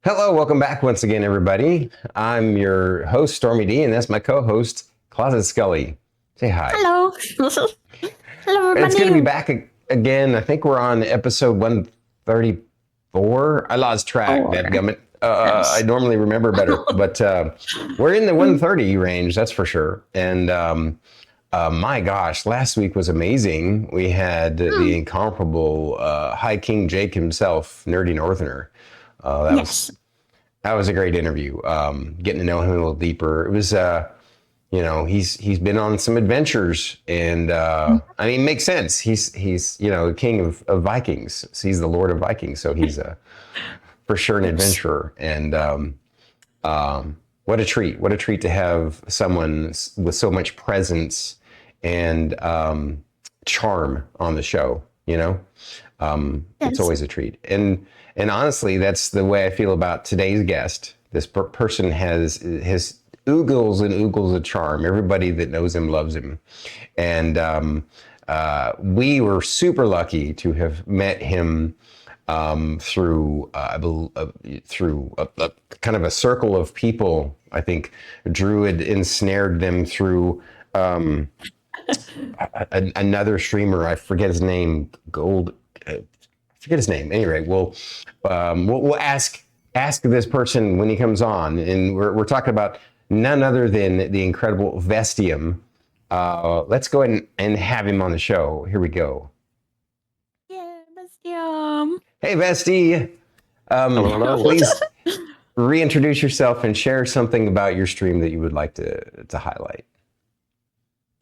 Hello, welcome back once again, everybody. I'm your host, Stormy D, and that's my co-host, Closet Scully. Say hi. Hello. Hello, everybody. It's good to be back again. I think we're on episode 134. I lost track, dadgummit. I normally remember better, but we're in the 130 range, that's for sure. And my gosh, last week was amazing. We had the incomparable High King Jake himself, Nerdy Northerner. That was a great interview. Getting to know him a little deeper. It was, he's been on some adventures, and I mean, it makes sense. He's the king of Vikings. So he's the Lord of Vikings, so he's for sure an adventurer. And what a treat! What a treat to have someone with so much presence and charm on the show. It's always a treat. And honestly, that's the way I feel about today's guest. This person has oogles and oogles of charm. Everybody that knows him loves him. And we were super lucky to have met him through kind of a circle of people. I think Drew had ensnared them through another streamer. I forget his name. Forget his name. Anyway, we'll ask this person when he comes on, and we're talking about none other than the incredible Vestium. Let's go ahead and have him on the show. Here we go. Yeah, Vestium. Hey, Vesti. Hello. Please reintroduce yourself and share something about your stream that you would like to highlight.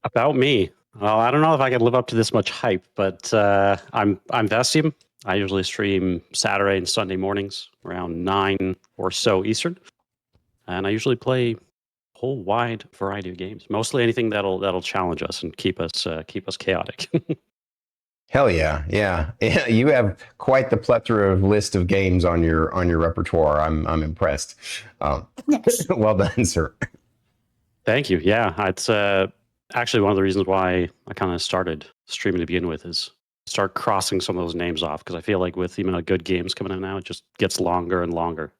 About me. Well, I don't know if I can live up to this much hype, but I'm Vestium. I usually stream Saturday and Sunday mornings around 9 or so Eastern, and I usually play a whole wide variety of games. Mostly anything that'll challenge us and keep us chaotic. Hell yeah. You have quite the plethora of list of games on your repertoire. I'm impressed. Yes. Well done, sir. Thank you. Yeah, it's actually one of the reasons why I kind of started streaming to begin with is start crossing some of those names off, because I feel like with the amount of good games coming out now, it just gets longer and longer.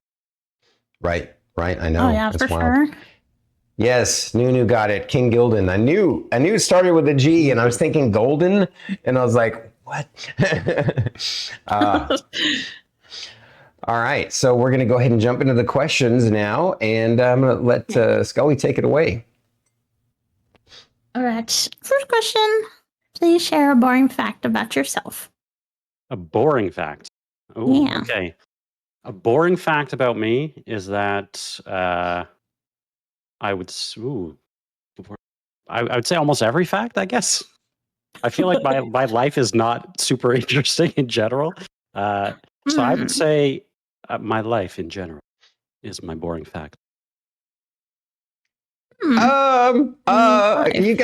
Right. I know. Oh yeah, that's for wild. sure. Yes, new got it. King Gildan. I knew it started with a G, and I was thinking Golden, and I was like, what? All right, so we're gonna go ahead and jump into the questions now, and I'm gonna let Scully take it away. All right. First question. Please share a boring fact about yourself. A boring fact. Oh, Yeah. okay. A boring fact about me is that I would say almost every fact, I guess. I feel like my life is not super interesting in general. So I would say my life in general is my boring fact. You got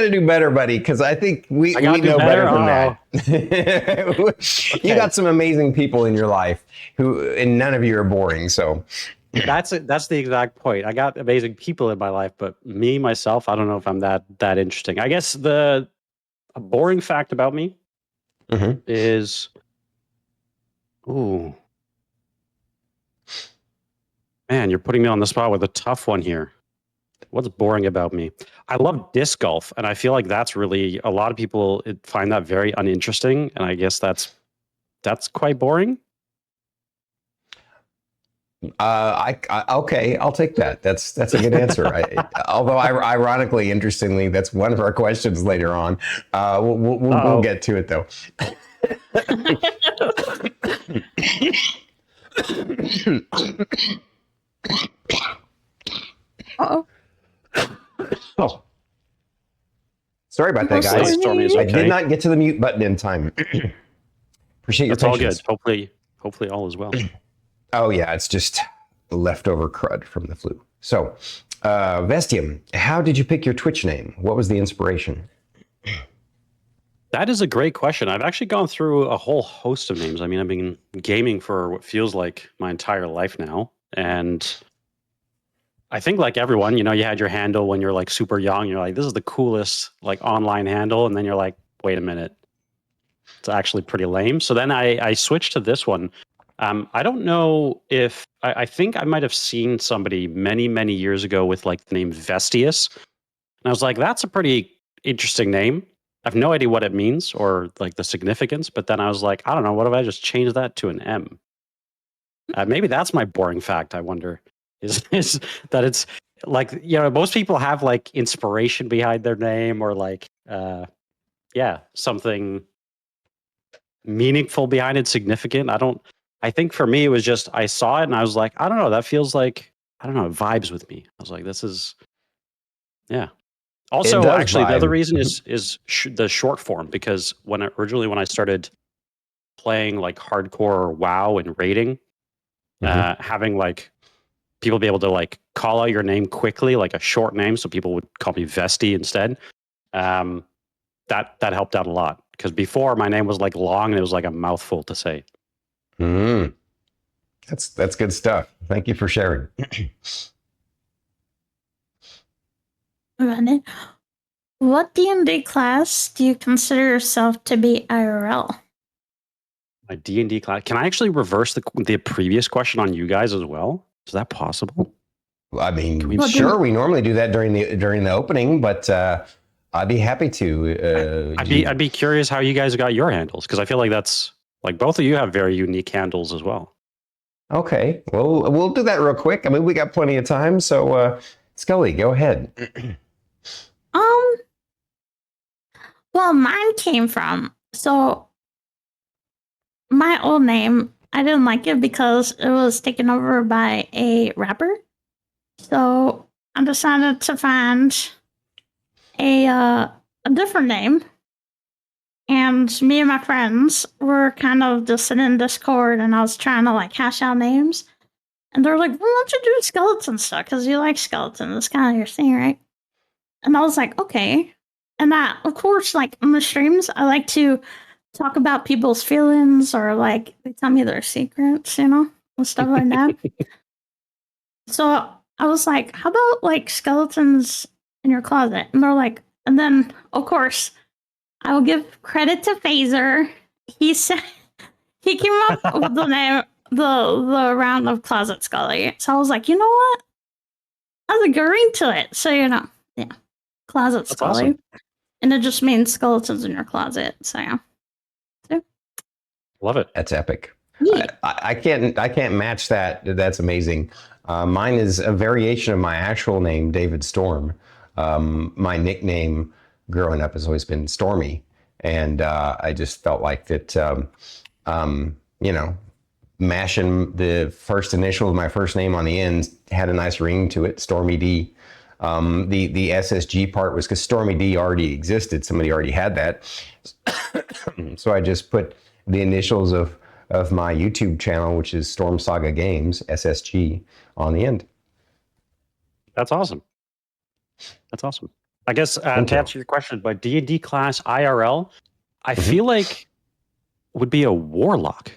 to do better, buddy, because I think we know better than that. You got some amazing people in your life and none of you are boring. So that's the exact point. I got amazing people in my life, but me myself, I don't know if I'm that interesting. I guess a boring fact about me is, ooh, man, you're putting me on the spot with a tough one here. What's boring about me? I love disc golf, and I feel like that's really, a lot of people find that very uninteresting, and I guess that's quite boring. Okay, I'll take that. That's a good answer. Although ironically, interestingly, that's one of our questions later on. We'll get to it though. Uh-oh. Oh, sorry about that, guys. I did not get to the mute button in time. Appreciate your patience. It's all good. Hopefully all is well. Oh yeah, it's just leftover crud from the flu. So, Vestium, how did you pick your Twitch name? What was the inspiration? That is a great question. I've actually gone through a whole host of names. I mean, I've been gaming for what feels like my entire life now, and I think like everyone, you had your handle when you're like super young. You're like, this is the coolest like online handle. And then you're like, wait a minute, it's actually pretty lame. So then I switched to this one. I don't know if I think I might have seen somebody many, many years ago with like the name Vestius. And I was like, that's a pretty interesting name. I have no idea what it means or like the significance, but then I was like, I don't know, what if I just change that to an M? Maybe that's my boring fact, I wonder, is that it's like, most people have like inspiration behind their name or like, something meaningful behind it, significant. I think for me, it was just, I saw it and I was like, I don't know, that feels like, I don't know, it vibes with me. I was like, this is, yeah. It Also, does actually, the other vibe. reason is the short form, because when I started playing like hardcore WoW and raiding, having like people be able to like call out your name quickly, like a short name, so people would call me Vesti instead. That helped out a lot, because before my name was like long and it was like a mouthful to say. Mm. That's good stuff. Thank you for sharing. Alright. What D&D class do you consider yourself to be IRL? My D&D class. Can I actually reverse the previous question on you guys as well? Is that possible? I mean, Well, sure, we normally do that during the opening, but I'd be happy to. I'd be curious how you guys got your handles, because I feel like that's like both of you have very unique handles as well. Okay, well, we'll do that real quick. I mean, we got plenty of time, so Scully, go ahead. Well, mine came from, so my old name, I didn't like it because it was taken over by a rapper. So I decided to find a different name. And me and my friends were kind of just sitting in Discord, and I was trying to like hash out names. And they're like, well, why don't you do skeleton stuff? Because you like skeleton. That's kind of your thing, right? And I was like, okay. And of course, like on the streams, I like to talk about people's feelings, or like they tell me their secrets, and stuff like that. So I was like, how about like skeletons in your closet? And they're like, and then of course, I will give credit to Phaser. He said he came up with the name, the round of Closet Scully. So I was like, you know what? I was agreeing to it. So yeah, Closet That's Scully. awesome. And it just means skeletons in your closet. So yeah. Love it. That's epic. Yeah. I can't match that. That's amazing. Mine is a variation of my actual name, David Storm. My nickname growing up has always been Stormy, and I just felt like that. Mashing the first initial of my first name on the end had a nice ring to it, Stormy D. The SSG part was because Stormy D already existed. Somebody already had that. So I just put the initials of my YouTube channel, which is Storm Saga Games, SSG, on the end. That's awesome. That's awesome. I guess to answer your question, by D&D class IRL, I feel like would be a warlock.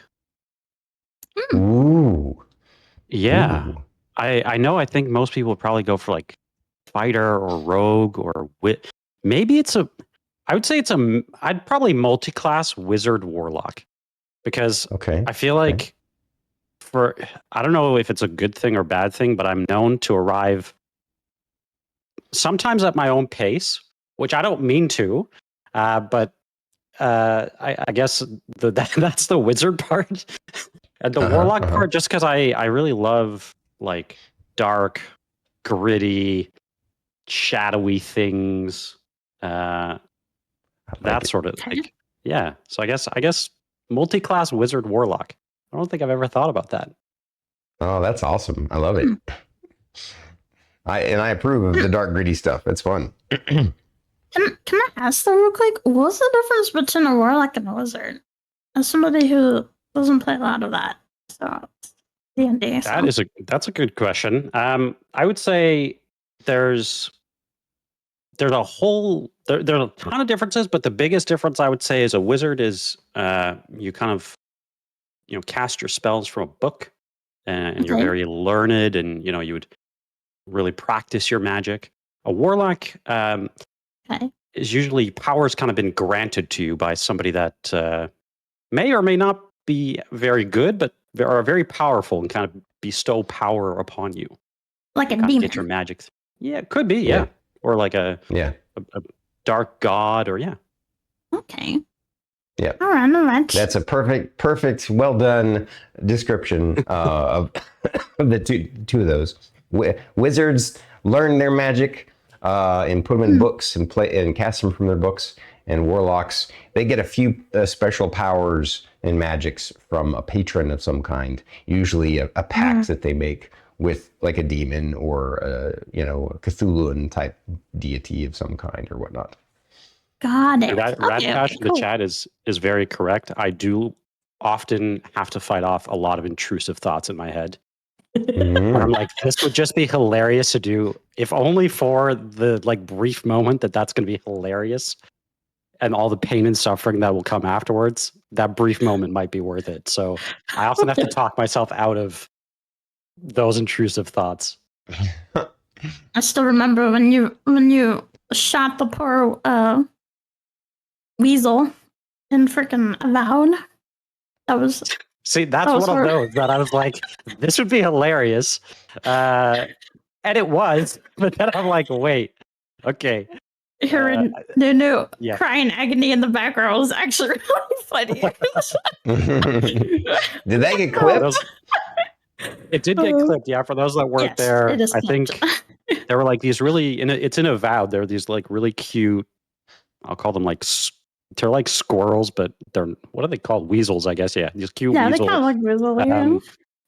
Ooh. Yeah. Ooh. I know, I think most people would probably go for like fighter or rogue or maybe I'd probably multi-class wizard warlock, because I feel like I don't know if it's a good thing or bad thing, but I'm known to arrive sometimes at my own pace, which I don't mean to, but I guess that's the wizard part. And the warlock part, just because I really love like dark, gritty, shadowy things. That sort of like, yeah. So I guess multi-class wizard warlock. I don't think I've ever thought about that. Oh, that's awesome. I love it. I approve of the dark gritty stuff. It's fun. Can I ask though real quick, what's the difference between a warlock and a wizard? As somebody who doesn't play a lot of that, so D&D. That's a good question. I would say there's a ton of differences, but the biggest difference I would say is a wizard is you kind of cast your spells from a book, and you're very learned, and you would really practice your magic. A warlock is usually powers kind of been granted to you by somebody that may or may not be very good, but are very powerful and kind of bestow power upon you. Like a Kind of demon. get your magic. Yeah, it could be. Yeah, Yeah. or like a dark god, or yeah. Okay. Yeah. All right. That's a perfect, well done description of the two of those. Wizards learn their magic and put them in books and play and cast them from their books. And warlocks, they get a few special powers and magics from a patron of some kind, usually a pact that they make with like a demon or a Cthulhuan type deity of some kind or whatnot. Got it. Radcash in the chat is very correct. I do often have to fight off a lot of intrusive thoughts in my head. Where I'm like, this would just be hilarious to do, if only for the like brief moment that's going to be hilarious, and all the pain and suffering that will come afterwards. That brief moment might be worth it. So I often have to talk myself out of those intrusive thoughts. I still remember when you shot the poor weasel in freaking Avowed. That was one of those that I was like, this would be hilarious. And it was, but then I'm like, wait, okay. Hearing Nunu crying agony in the background was actually really funny. Did that get clipped? It did get clipped, yeah. For those that weren't there, I think there were like these really, it's in Avowed, there are these like really cute, I'll call them like, they're like squirrels, but they're, what are they called? Weasels, I guess, yeah. These cute weasels. Yeah, they kind of like weasel.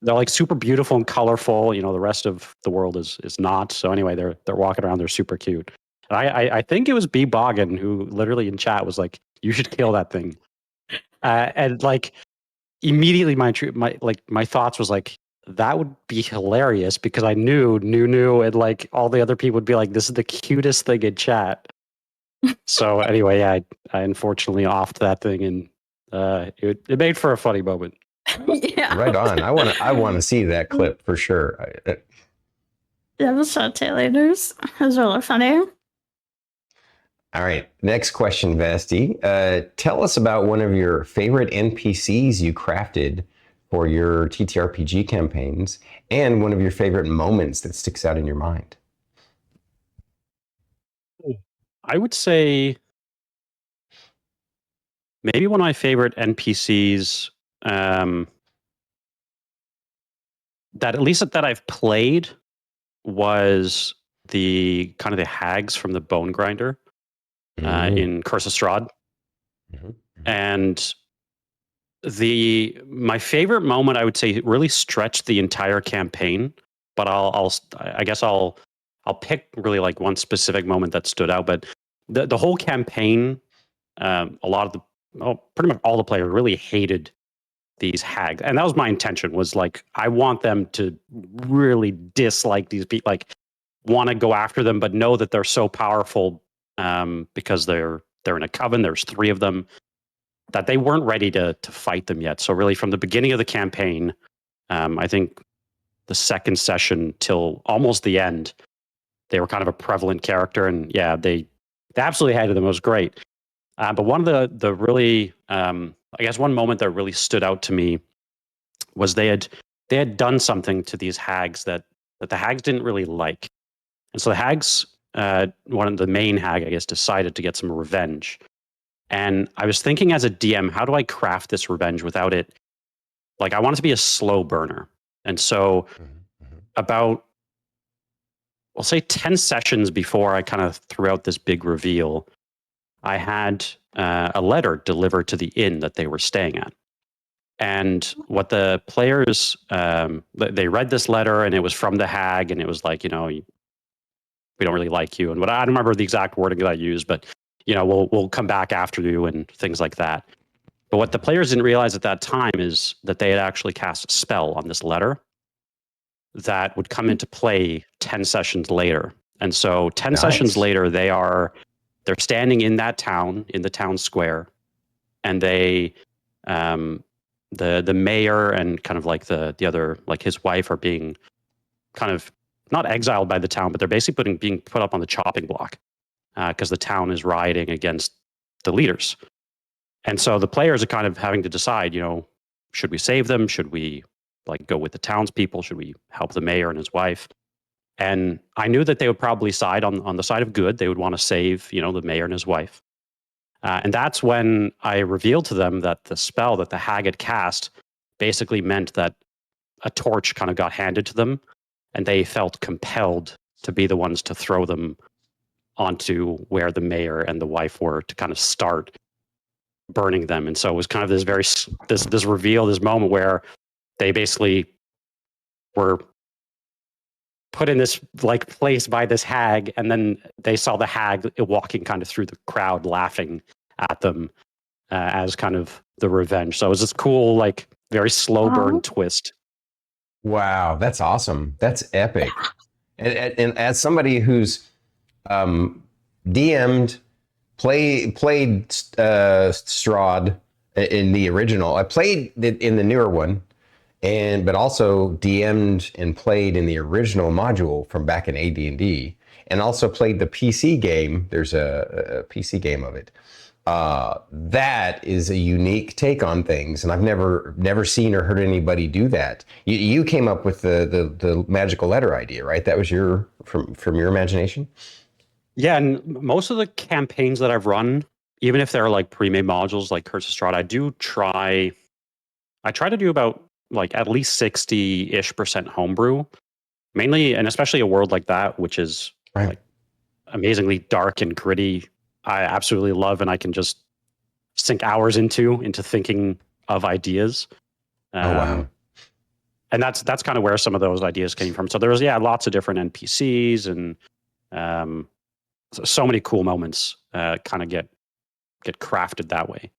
They're like super beautiful and colorful. The rest of the world is not. So anyway, they're walking around, they're super cute. I think it was B. Boggin who literally in chat was like, "You should kill that thing," and like immediately my thoughts was like, that would be hilarious because I knew Nunu and like all the other people would be like, "This is the cutest thing in chat." So anyway, I unfortunately offed that thing, and it made for a funny moment. Yeah, right on. I want to see that clip for sure. That was so Taylor News. It was really funny. All right, next question, Vasti. Tell us about one of your favorite NPCs you crafted for your TTRPG campaigns and one of your favorite moments that sticks out in your mind. I would say maybe one of my favorite NPCs that at least that I've played was the kind of the hags from the Bone Grinder. In Curse of Strahd. And my favorite moment, I would say, really stretched the entire campaign. But I guess I'll pick really like one specific moment that stood out. But the whole campaign, pretty much all the players really hated these hags, and that was my intention. Was like I want them to really dislike these people, like want to go after them, but know that they're so powerful. Because they're in a coven, there's 3 of them, that they weren't ready to fight them yet. So really from the beginning of the campaign, I think the second session till almost the end, they were kind of a prevalent character, and yeah, they absolutely hated them. It was great. But one of the really, I guess one moment that really stood out to me was they had done something to these hags that the hags didn't really like. And so the hags, one of the main hag, I guess, decided to get some revenge. And I was thinking as a DM, how do I craft this revenge without it? Like, I want it to be a slow burner. And so about, I'll say 10 sessions before I kind of threw out this big reveal, I had a letter delivered to the inn that they were staying at. And what the players, they read this letter, and it was from the hag, and it was like, we don't really like you. And I don't remember the exact wording that I used, but, we'll come back after you and things like that. But what the players didn't realize at that time is that they had actually cast a spell on this letter that would come into play 10 sessions later. And so 10 sessions later, they're standing in that town, in the town square, and they, the mayor and kind of like the other, like his wife, are being kind of not exiled by the town, but they're basically being put up on the chopping block because the town is rioting against the leaders. And so the players are kind of having to decide, should we save them? Should we like go with the townspeople? Should we help the mayor and his wife? And I knew that they would probably side on the side of good. They would want to save, the mayor and his wife. And that's when I revealed to them that the spell that the hag had cast basically meant that a torch kind of got handed to them, and they felt compelled to be the ones to throw them onto where the mayor and the wife were to kind of start burning them. And so it was kind of this reveal, this moment where they basically were put in this like place by this hag, and then they saw the hag walking kind of through the crowd laughing at them as kind of the revenge. So it was this cool, like very slow burn twist. Wow, that's awesome. That's epic. And as somebody who's DM'd, played Strahd in the original, I played it in the newer one, but also DM'd and played in the original module from back in AD&D, and also played the PC game. There's a PC game of it. That is a unique take on things, and I've never seen or heard anybody do that. You came up with the magical letter idea, right? That was from your imagination? Yeah, and most of the campaigns that I've run, even if they're like pre-made modules like Curse of Strahd, I try to do about like at least 60-ish% homebrew, mainly, and especially a world like that, which is like amazingly dark and gritty. I absolutely love, and I can just sink hours into thinking of ideas. Wow. And that's kind of where some of those ideas came from. So there was lots of different NPCs and so many cool moments kind of get crafted that way.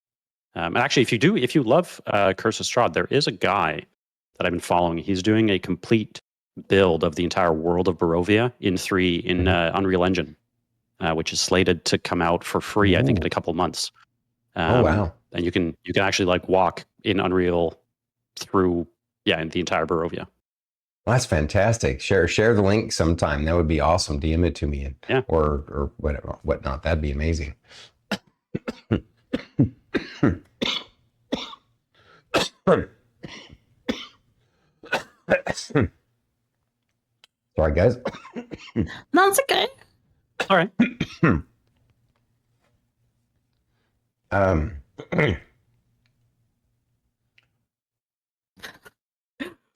And actually, if you love Curse of Strahd, there is a guy that I've been following. He's doing a complete build of the entire world of Barovia in Unreal Engine, which is slated to come out for free, I think, in a couple of months. Wow! And you can actually like walk in Unreal through in the entire Barovia. Well, that's fantastic. Share the link sometime. That would be awesome. DM it to me, or whatnot. That'd be amazing. Sorry, guys. That's okay. All right.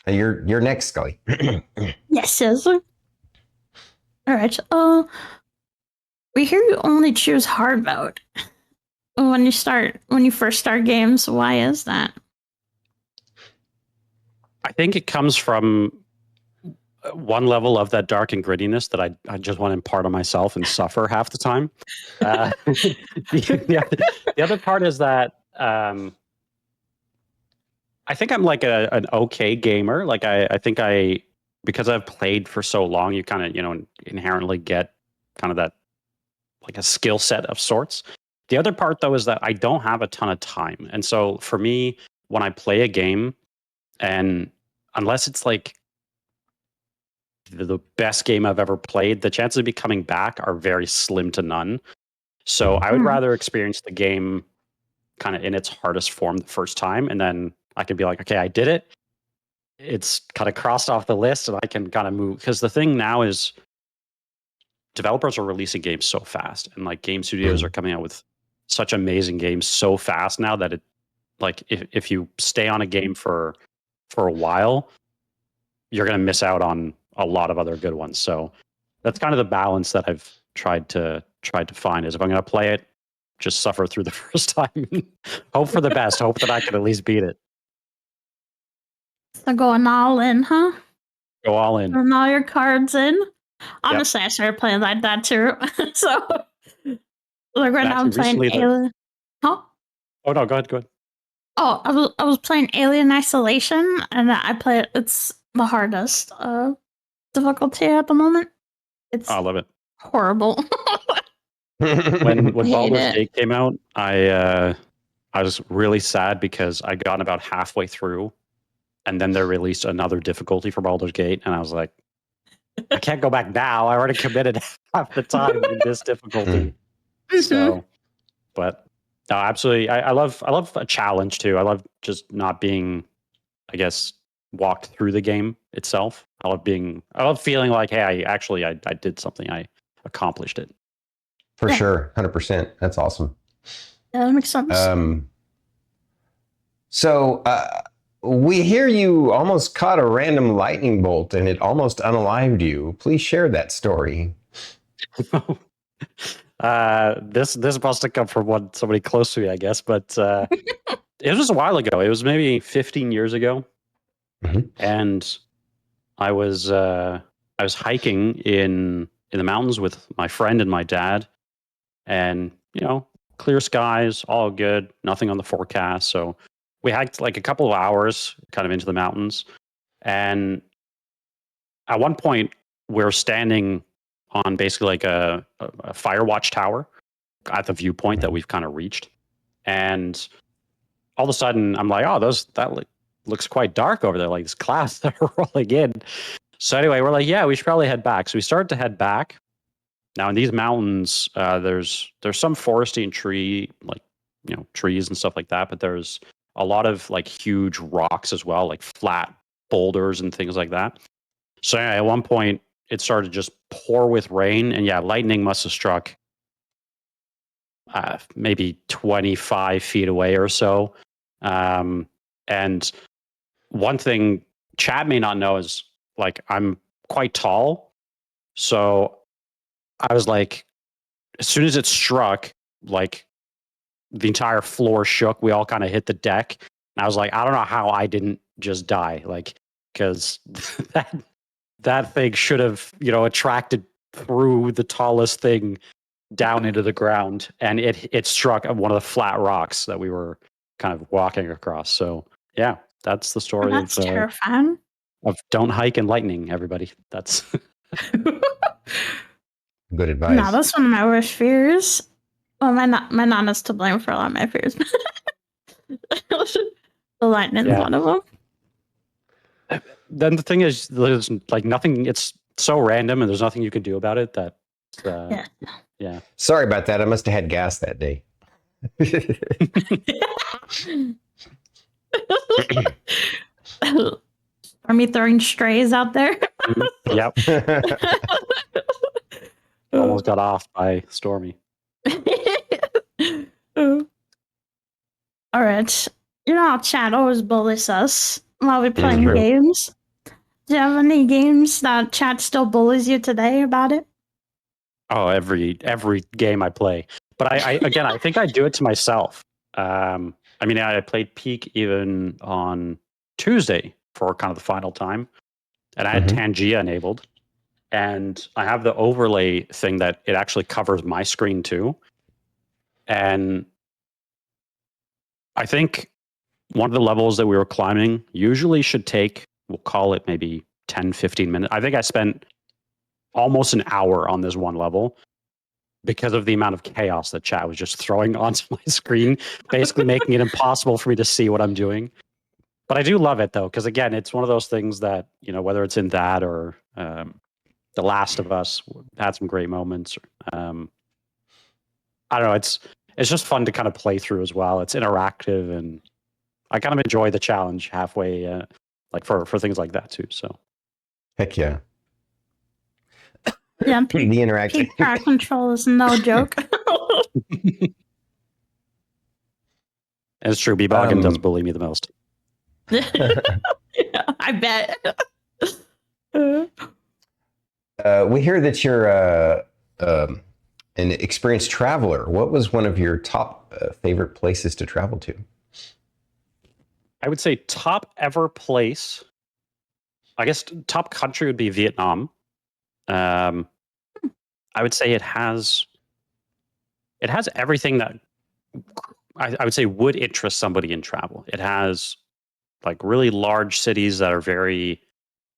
You're next, Scully. Yes. All right. We hear you only choose hard mode when you first start games. Why is that? I think it comes from one level of that dark and grittiness that I just want to impart on myself and suffer half the time. The other part is that I think I'm like an okay gamer. Like I think because I've played for so long, you kind of inherently get kind of that like a skill set of sorts. The other part though is that I don't have a ton of time, and so for me, when I play a game, and unless it's like the best game I've ever played, the chances of me coming back are very slim to none. So I would rather experience the game kind of in its hardest form the first time, and then I can be like, okay, I did it. It's kind of crossed off the list, and I can kind of move. Because the thing now is developers are releasing games so fast, and like game studios are coming out with such amazing games so fast now that it like if you stay on a game for a while, you're going to miss out on a lot of other good ones. So that's kind of the balance that I've tried to find, is if I'm going to play it, just suffer through the first time, hope for the best, hope that I can at least beat it. So going all in, huh? Go all in. Throwing all your cards in. Honestly, I started playing like that too. So like right now I'm playing Alien. Huh? Oh no, go ahead. Oh, I was playing Alien Isolation, and I play it. It's the hardest difficulty at the moment. I love it. Horrible. when Baldur's Gate came out, I was really sad because I got about halfway through, and then they released another difficulty for Baldur's Gate, and I was like, I can't go back now. I already committed half the time in this difficulty. So, but no, absolutely. I love a challenge too. I love just not being, I guess, walked through the game itself. I love feeling like, hey, I did something. I accomplished it. For sure, 100%. That's awesome. Yeah, that makes sense. So we hear you almost caught a random lightning bolt and it almost unalived you. Please share that story. This must have come from somebody close to me, I guess, but it was just a while ago. It was maybe 15 years ago, and I was hiking in the mountains with my friend and my dad, and clear skies, all good, nothing on the forecast. So we hiked like a couple of hours, kind of into the mountains, and at one point we're standing on basically like a fire watch tower at the viewpoint that we've kind of reached, and all of a sudden I'm like, oh, looks quite dark over there, like this clouds that are rolling in. So anyway, we're like, yeah, we should probably head back. So we started to head back. Now in these mountains, there's some foresty and tree, like trees and stuff like that, but there's a lot of like huge rocks as well, like flat boulders and things like that. So anyway, at one point it started to just pour with rain, and lightning must have struck maybe 25 feet away or so. And one thing Chad may not know is, like, I'm quite tall. So I was like, as soon as it struck, like the entire floor shook. We all kind of hit the deck. And I was like, I don't know how I didn't just die. Like, because that thing should have, attracted through the tallest thing down into the ground, and it struck one of the flat rocks that we were kind of walking across. So yeah, that's the story That's terrifying. Of don't hike in lightning, everybody. That's good advice. No, that's one of my worst fears. Well, my nana's to blame for a lot of my fears. The lightning's one of them. Then the thing is, there's like nothing. It's so random, and there's nothing you can do about it. That yeah. Sorry about that. I must have had gas that day. Are me throwing strays out there? Yep. Almost got off by Stormy. All right. You know how Chad always bullies us while we're playing games. Do you have any games that Chad still bullies you today about it? Oh, every game I play. But I think I do it to myself. I mean, I played Peak even on Tuesday for kind of the final time, and I had Tangia enabled, and I have the overlay thing that it actually covers my screen too. And I think one of the levels that we were climbing usually should take, we'll call it maybe 10, 15 minutes. I think I spent almost an hour on this one level because of the amount of chaos that chat was just throwing onto my screen, basically making it impossible for me to see what I'm doing. But I do love it though, because again, it's one of those things that, whether it's in that or The Last of Us had some great moments. I don't know. It's just fun to kind of play through as well. It's interactive, and I kind of enjoy the challenge halfway, like for things like that too. So, heck yeah. Yeah, the interactive peak crowd control is no joke. It's true. B-Boggin does bully me the most. Yeah, I bet. We hear that you're an experienced traveler. What was one of your top favorite places to travel to? I would say top ever place. I guess top country would be Vietnam. I would say it has everything that I would say would interest somebody in travel. It has like really large cities that are very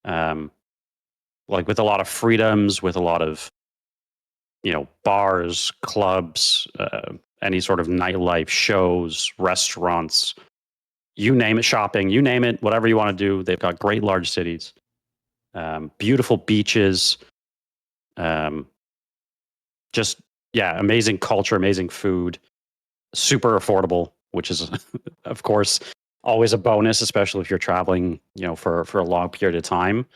like with a lot of freedoms, with a lot of bars, clubs, any sort of nightlife, shows, restaurants, you name it, shopping, you name it, whatever you want to do. They've got great large cities, beautiful beaches, just amazing culture, amazing food, super affordable, which is of course always a bonus, especially if you're traveling, for a long period of time.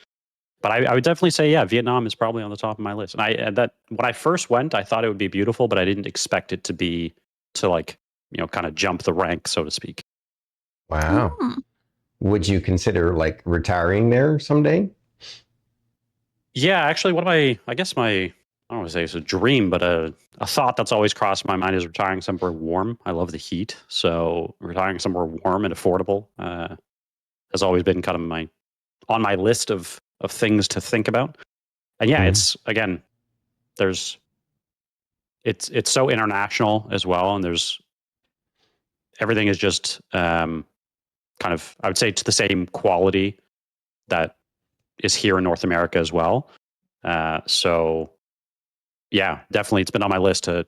But I would definitely say, yeah, Vietnam is probably on the top of my list. And that when I first went, I thought it would be beautiful, but I didn't expect it to like, kind of jump the rank, so to speak. Wow. Would you consider like retiring there someday? Yeah, actually, I don't want to say it's a dream, but a thought that's always crossed my mind is retiring somewhere warm. I love the heat. So retiring somewhere warm and affordable has always been kind of on my list of things to think about. And yeah, it's again, it's so international as well, and everything is just kind of, I would say, to the same quality that is here in North America as well. So yeah, definitely, it's been on my list to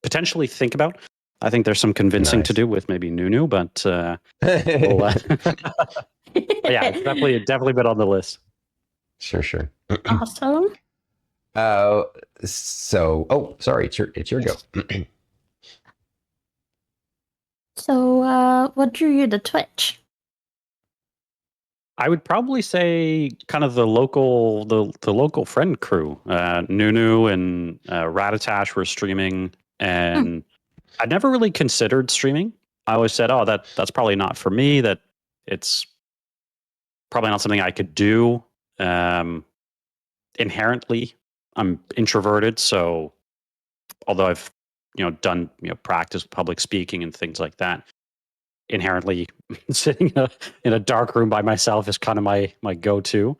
potentially think about. I think there's some convincing to do with maybe Nunu, but yeah, it's definitely been on the list. Sure. Awesome. Sorry, it's your go. So, what drew you to Twitch? I would probably say kind of the local friend crew. Nunu and Ratatash were streaming, and I never really considered streaming. I always said, "Oh, that's probably not for me. That it's probably not something I could do." Inherently, I'm introverted, so although I've done practice public speaking and things like that, inherently sitting in a dark room by myself is kind of my go-to.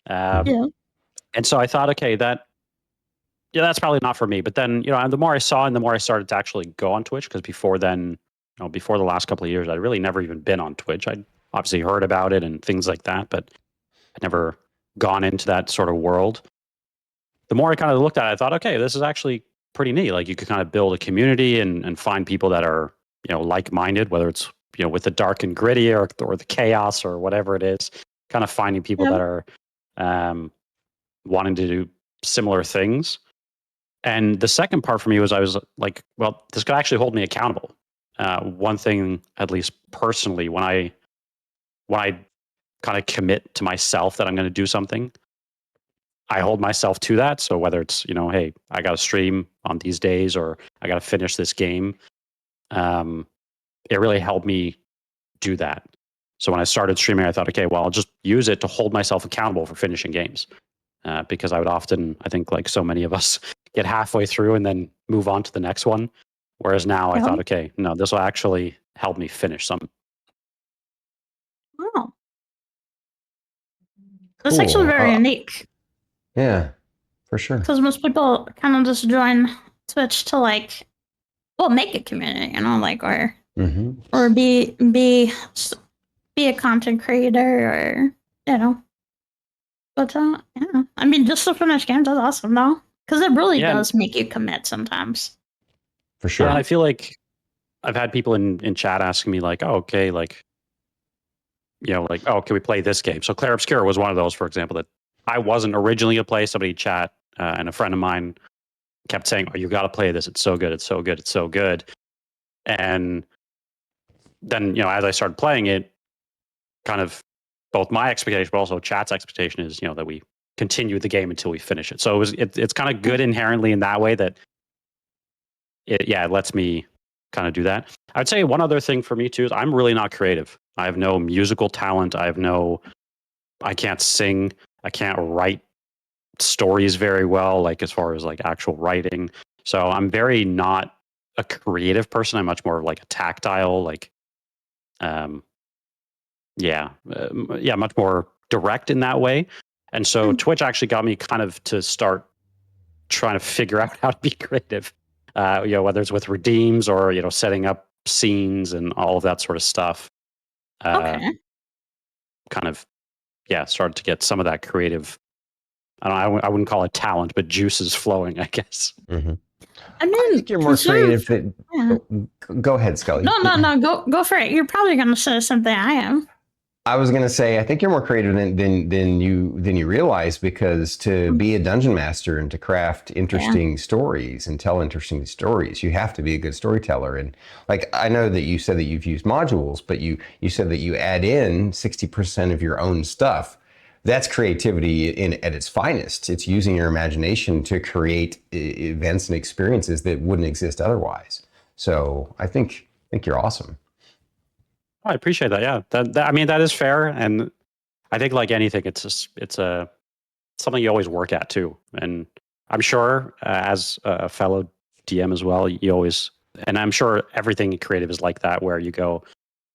And so I thought, okay, that's probably not for me. But then, the more I saw and the more I started to actually go on Twitch, because before then, before the last couple of years, I'd really never even been on Twitch. I'd obviously heard about it and things like that, but I'd never gone into that sort of world. The more I kind of looked at it, I thought, okay, this is actually pretty neat. Like, you could kind of build a community and find people that are, like-minded, whether it's, with the dark and gritty or the chaos or whatever it is, kind of finding people that are wanting to do similar things. And the second part for me was I was like, well, this could actually hold me accountable. One thing, at least personally, when I kind of commit to myself that I'm going to do something, I hold myself to that. So whether it's, hey, I got to stream on these days or I got to finish this game, it really helped me do that. So when I started streaming, I thought, okay, well, I'll just use it to hold myself accountable for finishing games. Because I would often, I think like so many of us, get halfway through and then move on to the next one. Whereas now I thought, okay, no, this will actually help me finish something. Wow. That's actually very unique. Yeah, for sure. Because most people kind of just join Twitch to make a community, or be a content creator, or But yeah, I mean, just to finish games, that's awesome, though, because it really does make you commit sometimes. For sure. Yeah, and I feel like I've had people in chat asking me like, "Oh, okay, oh, can we play this game?" So Claire Obscura was one of those, for example, that I wasn't originally gonna play. Somebody in chat and a friend of mine kept saying, "Oh, you got to play this. It's so good. It's so good. It's so good." And then, as I started playing it, kind of both my expectation, but also chat's expectation is, that we continue the game until we finish it. So it's kind of good inherently in that way that it lets me kind of do that. I would say one other thing for me too is I'm really not creative. I have no musical talent. I can't sing. I can't write stories very well, like as far as like actual writing. So I'm very not a creative person. I'm much more like a tactile, much more direct in that way. And so Twitch actually got me kind of to start trying to figure out how to be creative, whether it's with redeems or, setting up scenes and all of that sort of stuff. Kind of, started to get some of that creative, I wouldn't call it talent, but juices flowing, I guess. Mm-hmm. I mean, I think you're more creative than... Go ahead, Scully. No, go for it. You're probably going to say something I am. I was gonna say, I think you're more creative than you realize, because to be a dungeon master and to craft interesting stories and tell interesting stories, you have to be a good storyteller. And like, I know that you said that you've used modules, but you said that you add in 60% of your own stuff. That's creativity at its finest. It's using your imagination to create events and experiences that wouldn't exist otherwise. So I think you're awesome. I appreciate that. Yeah, I mean, that is fair, and I think like anything, it's a something you always work at too. And I'm sure as a fellow DM as well, you always, and I'm sure everything creative is like that, where you go,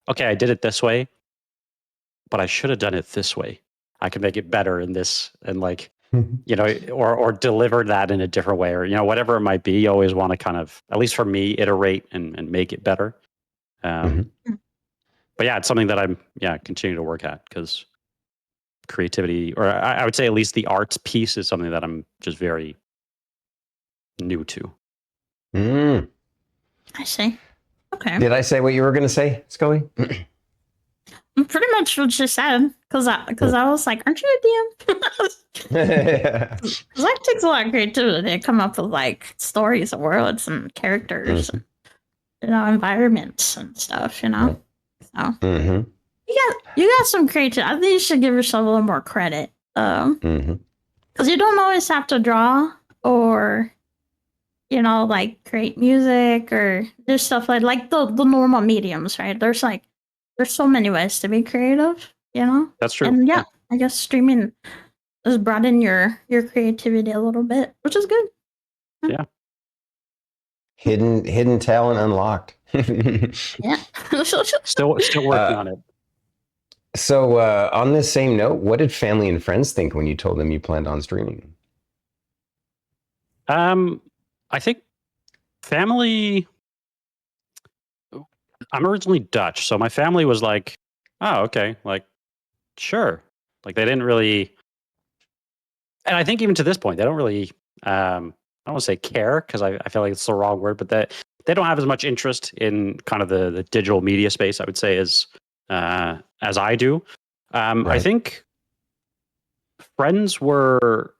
okay, I did it this way, but I should have done it this way. I can make it better in this, and like, you know, or deliver that in a different way, or whatever it might be. You always want to kind of, at least for me, iterate and make it better. Um, Mhm. but yeah, it's something that I'm continuing to work at, because creativity, or I would say at least the arts piece, is something that I'm just very new to. Mm. I see. Okay. Did I say what you were going to say, Scully? Pretty much what you said, because I was like, aren't you a DM? Because that takes a lot of creativity to come up with like stories and worlds and characters, and, environments and stuff. So Mm-hmm. you got some creativity. I think you should give yourself a little more credit. Because you don't always have to draw or like create music or do stuff like the normal mediums, right? There's so many ways to be creative, That's true. And I guess streaming has brought in your creativity a little bit, which is good. Yeah. Hidden talent unlocked. Yeah. Still working on it. So on this same note, what did family and friends think when you told them you planned on streaming? I think family. I'm originally Dutch, so my family was like, "Oh, okay, like, sure." Like, they didn't really, and I think even to this point, they don't really. I don't want to say care, because I feel like it's the wrong word, but that they don't have as much interest in kind of the digital media space, I would say, as I do. I Right. think friends were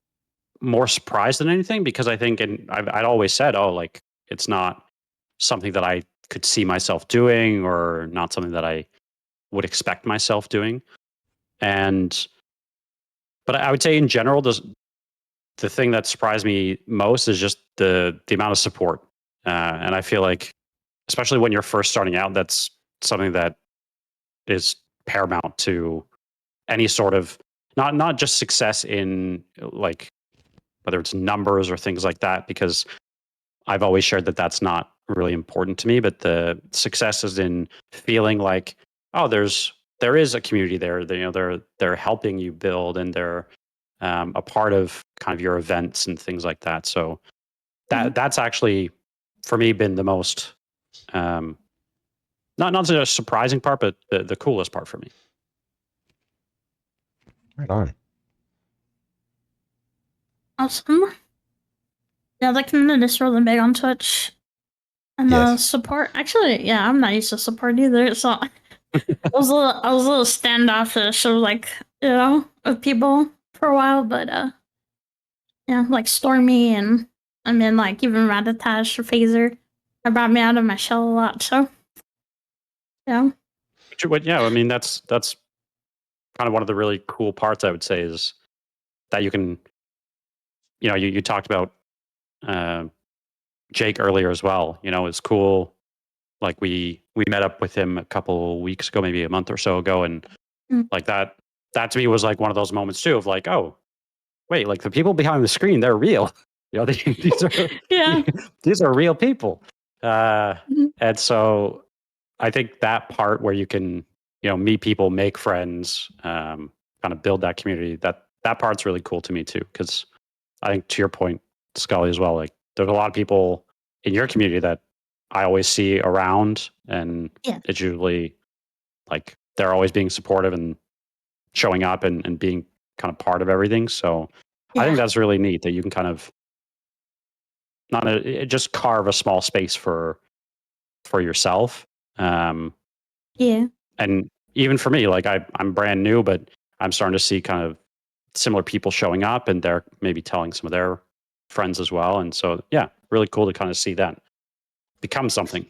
more surprised than anything, because I think, and I'd always said, oh, like, it's not something that I could see myself doing, or not something that I would expect myself doing. And, but I would say in general, the thing that surprised me most is just the amount of support. And I feel like, especially when you're first starting out, that's something that is paramount to any sort of, not just success in like, whether it's numbers or things like that, because I've always shared that that's not really important to me, but the success is in feeling like, oh, there is a community there. They're helping you build, and they're a part of kind of your events and things like that. So that's actually, for me, been the most not the surprising part, but the coolest part for me. Right on. Awesome. Yeah, the community's really big on Twitch. And Yes. support. Actually, yeah, I'm not used to support either. So I was a little standoffish of of people for a while, but yeah, like Stormy and I mean like even Ratatash or Phaser, that brought me out of my shell a lot. So yeah. Yeah, I mean, that's kind of one of the really cool parts, I would say, is that you can, you talked about Jake earlier as well. It's cool. Like, we met up with him a couple weeks ago, maybe a month or so ago, and like that to me was like one of those moments too, of like, oh, wait, like, the people behind the screen, they're real. These are these are real people. And so I think that part where you can, meet people, make friends, kind of build that community, that part's really cool to me too. Because I think, to your point, Scully, as well, like, there's a lot of people in your community that I always see around, and it's usually like they're always being supportive and showing up and being kind of part of everything. So I think that's really neat that you can kind of just carve a small space for yourself. And even for me, like I'm brand new, but I'm starting to see kind of similar people showing up, and they're maybe telling some of their friends as well. And so, yeah, really cool to kind of see that become something.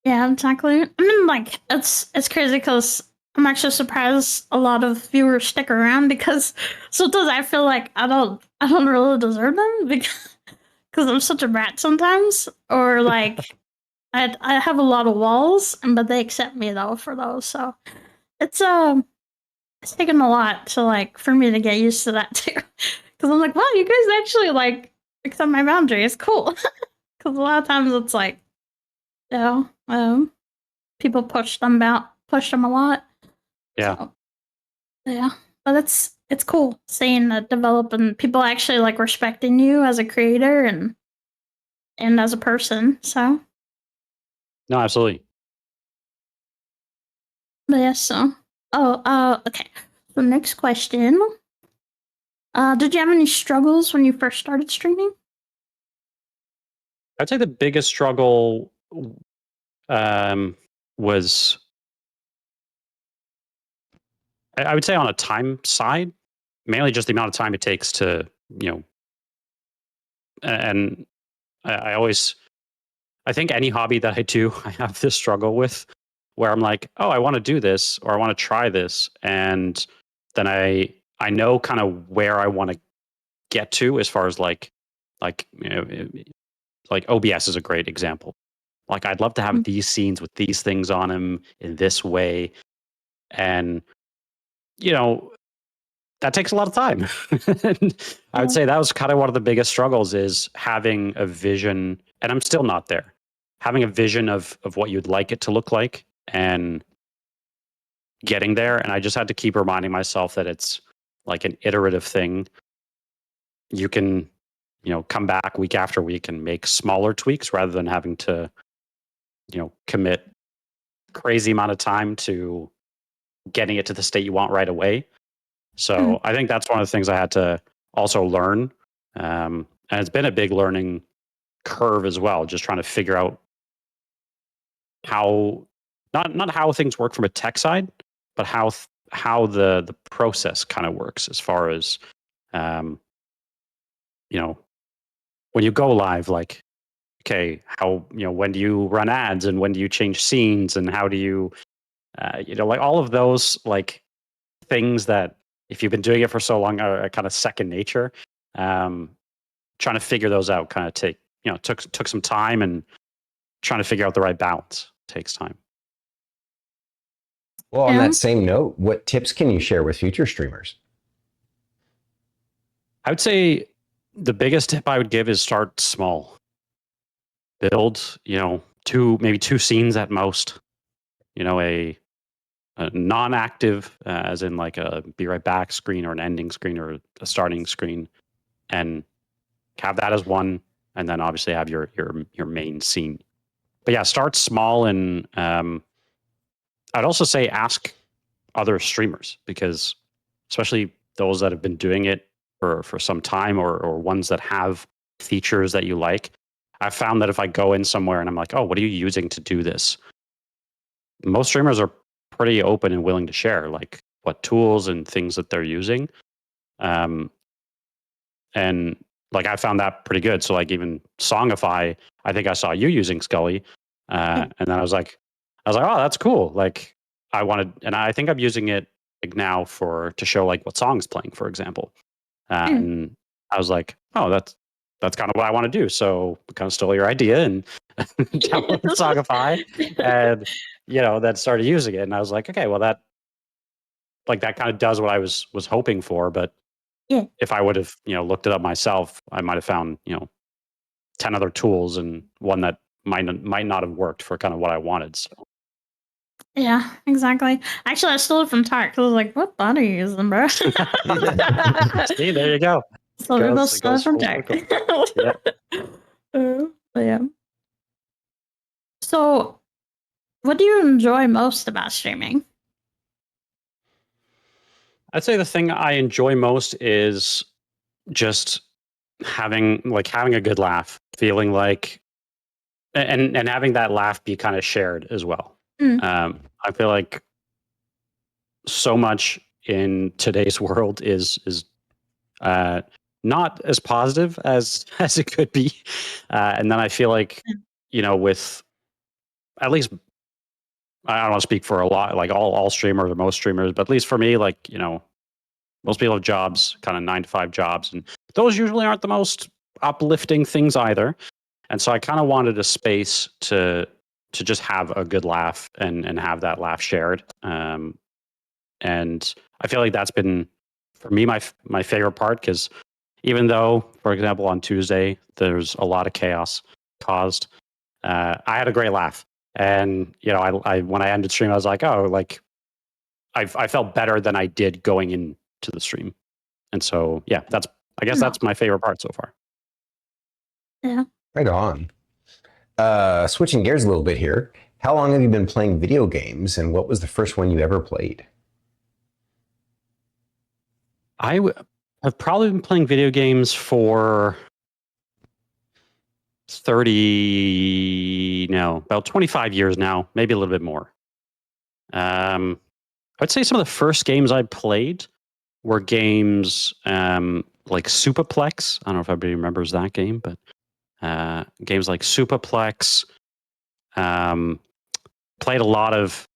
Yeah, exactly. I mean, like it's crazy because I'm actually surprised a lot of viewers stick around because sometimes I feel like I don't really deserve them because I'm such a brat sometimes, or like I have a lot of walls, but they accept me though for those. So it's it's taken a lot to like for me to get used to that too. Because I'm like, wow, you guys actually like accept my boundaries. Cool. Because a lot of times it's like, you know, people push them a lot. Yeah. So, yeah, but it's cool seeing that develop and people actually like respecting you as a creator and as a person. So, No, absolutely. but yeah, so okay. So next question. Did you have any struggles when you first started streaming? I'd say the biggest struggle was, I would say, on a time side, mainly just the amount of time it takes to, you know, and I always, I think any hobby that I do, I have this struggle with where I'm like, oh, I want to do this or I want to try this. And then I know kind of where I want to get to as far as like, you know, like OBS is a great example. Like I'd love to have these scenes with these things on them in this way. And, you know, that takes a lot of time. And I would say that was kind of one of the biggest struggles is having a vision, and I'm still not there. Having a vision of what you'd like it to look like and getting there. And I just had to keep reminding myself that it's like an iterative thing. You can, you know, come back week after week and make smaller tweaks rather than having to, you know, commit crazy amount of time to getting it to the state you want right away. So I think that's one of the things I had to also learn. And it's been a big learning curve as well, just trying to figure out how, not how things work from a tech side, but how the process kind of works as far as, you know, when you go live, like, okay, how, you know, when do you run ads and when do you change scenes and how do you, you know, like all of those like things that if you've been doing it for so long are kind of second nature. Trying to figure those out kind of took some time, and trying to figure out the right balance takes time. Well, on that same note, what tips can you share with future streamers? I would say the biggest tip I would give is start small. Build, you know, maybe two scenes at most. You know, a non-active, as in like a be right back screen or an ending screen or a starting screen, and have that as one, and then obviously have your main scene. But yeah, start small, and I'd also say ask other streamers, because especially those that have been doing it for some time, or ones that have features that you like. I've found that if I go in somewhere and I'm like, oh, what are you using to do this? Most streamers are pretty open and willing to share like what tools and things that they're using. And like I found that pretty good. So like even Songify, I think I saw you using Scully, and then I was like, oh, that's cool. Like and I think I'm using it like now to show like what song's playing, for example. And I was like, oh, that's kind of what I want to do. So I kind of stole your idea and downloaded Songify, and you know, then started using it. And I was like, okay, well that kind of does what I was hoping for, but if I would have, you know, looked it up myself, I might have found, you know, 10 other tools and one that might not have worked for kind of what I wanted. So Yeah, exactly. Actually, I stole it from Tark because I was like, "What bot are you using, bro?" see, there you go. So we both stole it from Tark. Yeah. Yeah. So, what do you enjoy most about streaming? I'd say the thing I enjoy most is just having a good laugh, feeling like, and having that laugh be kind of shared as well. I feel like so much in today's world is not as positive as it could be, and then I feel like with at least I don't want to speak for a lot like all streamers or most streamers, but at least for me, like most people have jobs, kind of 9 to 5 jobs, and those usually aren't the most uplifting things either. And so I kind of wanted a space to just have a good laugh and have that laugh shared. And I feel like that's been for me my favorite part, because even though, for example, on Tuesday there's a lot of chaos caused, I had a great laugh, and I when I ended stream I was like, oh, like I felt better than I did going into the stream, and so yeah, I guess that's my favorite part so far. Yeah. Right on. Switching gears a little bit here. How long have you been playing video games, and what was the first one you ever played? I've probably been playing video games for about 25 years now, maybe a little bit more. I'd say some of the first games I played were games like Superplex. I don't know if everybody remembers that game, but games like Superplex. Played a lot of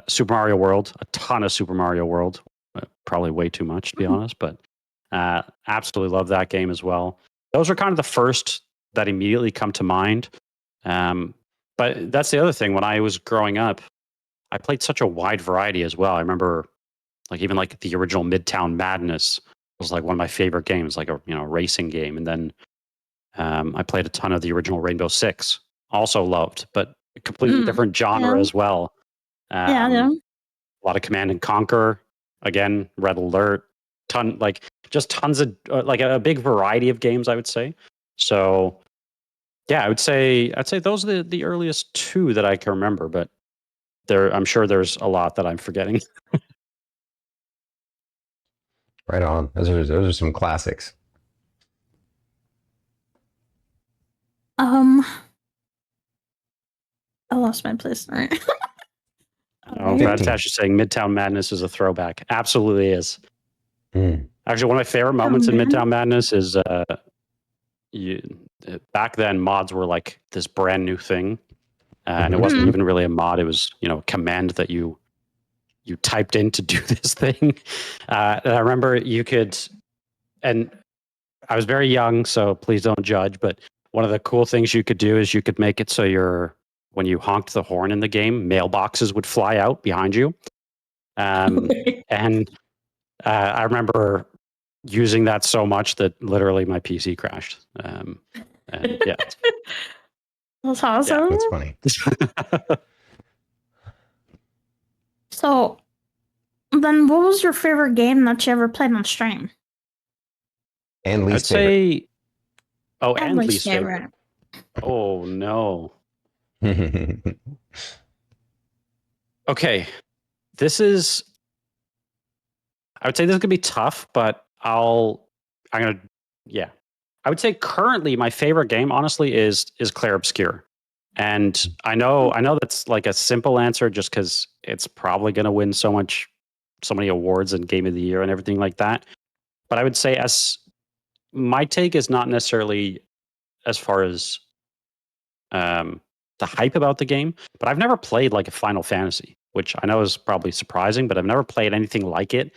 Super Mario World, a ton of Super Mario World. Probably way too much, to be honest, but absolutely love that game as well. Those are kind of the first that immediately come to mind. But that's the other thing. When I was growing up, I played such a wide variety as well. I remember even the original Midtown Madness was like one of my favorite games, like a racing game. And then I played a ton of the original Rainbow Six, also loved, but a completely different genre as well. Yeah. A lot of Command and Conquer, again, Red Alert, just tons of a big variety of games, I would say. So yeah, I'd say those are the earliest two that I can remember, but I'm sure there's a lot that I'm forgetting. Right on. Those are some classics. I lost my place. All right. Oh, Fantash is saying Midtown Madness is a throwback. Absolutely is. Actually, one of my favorite moments in Midtown Madness is back then mods were like this brand new thing, and it wasn't even really a mod. It was a command that you typed in to do this thing. And I remember you could, and I was very young, so please don't judge, but one of the cool things you could do is you could make it so when you honked the horn in the game, mailboxes would fly out behind you. And I remember using that so much that literally my PC crashed. And yeah. That's awesome. That's funny. So then what was your favorite game that you ever played on stream? And least I'd favorite. say and least favorite. Oh no. Okay. I would say this is gonna be tough, but I would say currently my favorite game, honestly, is Clair Obscur. And I know that's like a simple answer just because it's probably gonna win so many awards and Game of the Year and everything like that. But I would say my take is not necessarily as far as the hype about the game, but I've never played like a Final Fantasy, which I know is probably surprising, but I've never played anything like it,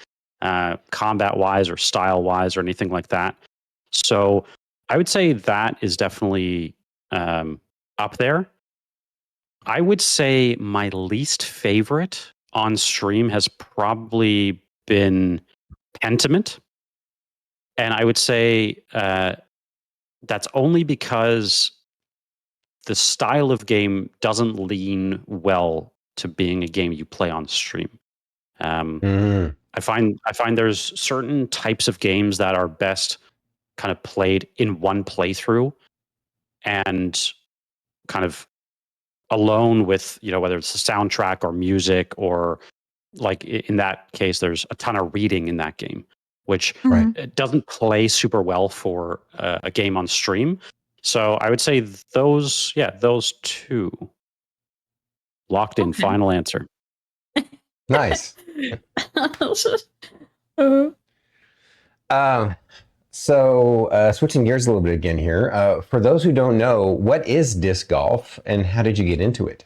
combat wise or style wise or anything like that. So I would say that is definitely up there. I would say my least favorite on stream has probably been Pentiment. And I would say that's only because the style of game doesn't lean well to being a game you play on stream. I find there's certain types of games that are best kind of played in one playthrough and kind of alone with, whether it's the soundtrack or music, or like in that case, there's a ton of reading in that game, which it doesn't play super well for a game on stream. So I would say those two. Locked in. Final answer. Nice. Uh, Switching gears a little bit again here. For those who don't know, what is disc golf and how did you get into it?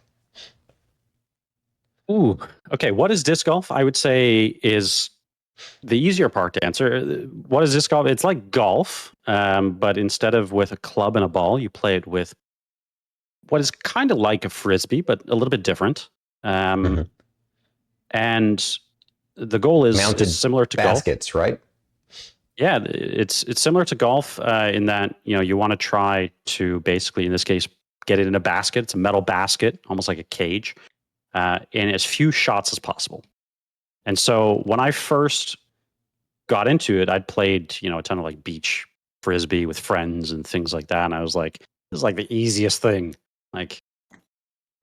Ooh, okay. What is disc golf? I would say is the easier part to answer. What is disc golf? It's like golf, but instead of with a club and a ball, you play it with what is kind of like a frisbee, but a little bit different. Mhm. And the goal is Mounted similar to baskets, golf. right? Yeah, it's similar to golf in that you want to try to basically, in this case, get it in a basket. It's a metal basket, almost like a cage, in as few shots as possible. And so when I first got into it, I'd played a ton of like beach frisbee with friends and things like that, and I was like, this is like the easiest thing. Like,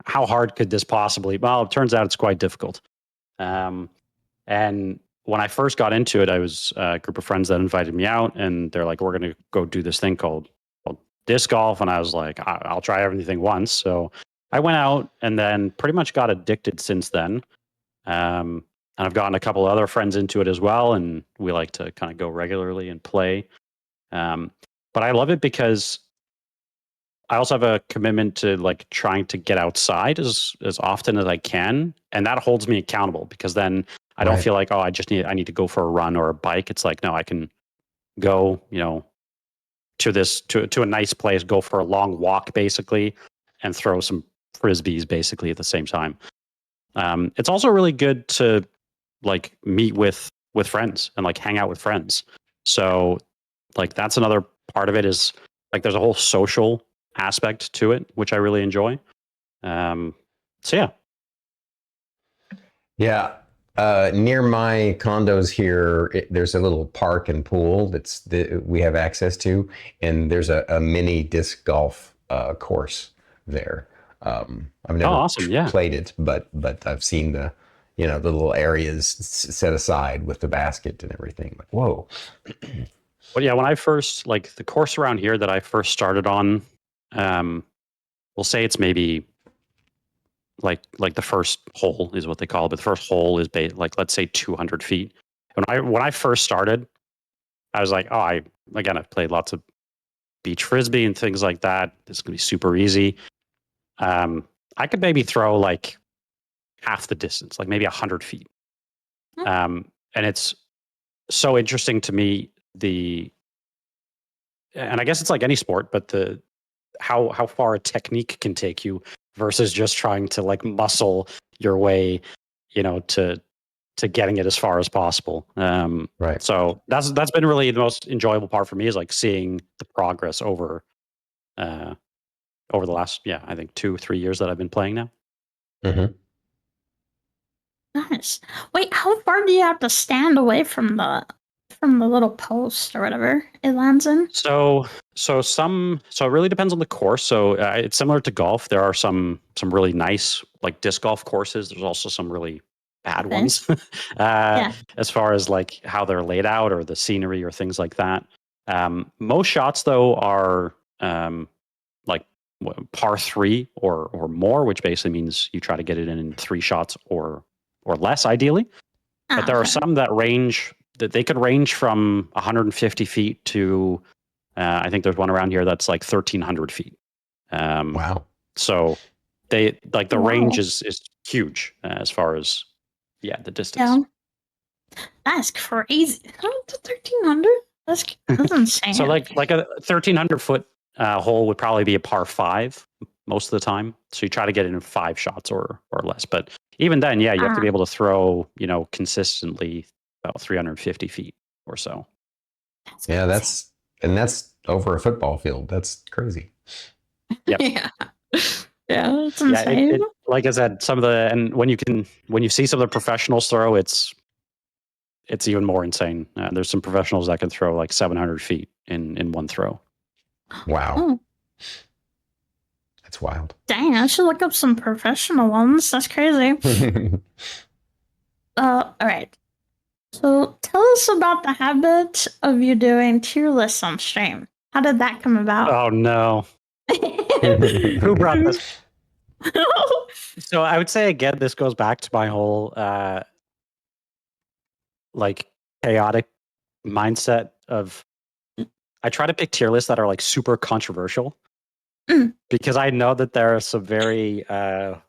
how hard could this possibly? Well, it turns out it's quite difficult. And when I first got into it, I was a group of friends that invited me out, and they're like, "We're going to go do this thing called disc golf." And I was like, "I'll try everything once." So I went out, and then pretty much got addicted since then. And I've gotten a couple other friends into it as well, and we like to kind of go regularly and play. But I love it because I also have a commitment to like trying to get outside as often as I can, and that holds me accountable because then I don't Right. feel like I need to go for a run or a bike. It's like no, I can go to this to a nice place, go for a long walk basically, and throw some frisbees basically at the same time. It's also really good to like meet with friends and like hang out with friends. So like that's another part of it is like there's a whole social aspect to it, which I really enjoy. So yeah. Yeah. Near my condos here, there's a little park and pool we have access to, and there's a mini disc golf course there. I've never Awesome. Yeah. played it, but I've seen the little areas set aside with the basket and everything. Like, whoa. But yeah, when I first like the course around here that I first started on, we'll say it's maybe like the first hole is what they call it, but the first hole is like let's say 200 feet. When I first started, I was like, I've played lots of beach frisbee and things like that. This is gonna be super easy. I could maybe throw like half the distance, like maybe 100 feet. And it's so interesting to me and I guess it's like any sport, but how far a technique can take you versus just trying to like muscle your way, to getting it as far as possible. Right. So that's been really the most enjoyable part for me is like seeing the progress over the last, I think 2-3 years that I've been playing now. Mm-hmm. Nice. Wait, how far do you have to stand away from the little post or whatever it lands in? So it really depends on the course. So it's similar to golf. There are some really nice like disc golf courses. There's also some really bad ones as far as like how they're laid out or the scenery or things like that. Most shots though are like par 3 or more, which basically means you try to get it in 3 shots or less ideally. But there are some that they could range from 150 feet to I think there's one around here that's like 1,300 feet. Wow. So they like the range is huge as far as the distance. Yeah. That's crazy. 1,300? That's insane. So like a 1,300 foot hole would probably be a par 5 most of the time. So you try to get it in 5 shots or less. But even then, you have to be able to throw consistently about 350 feet or so. That's over a football field. That's crazy. Yep. Yeah, it's insane. It, like I said, and when you see some of the professionals throw, it's even more insane. There's some professionals that can throw like 700 feet in one throw. Wow. Oh. That's wild. Dang, I should look up some professional ones. That's crazy. All right. So tell us about the habit of you doing tier lists on stream. How did that come about? Oh no. Who brought this? So I would say again, this goes back to my whole like chaotic mindset of I try to pick tier lists that are like super controversial because I know that there are some very there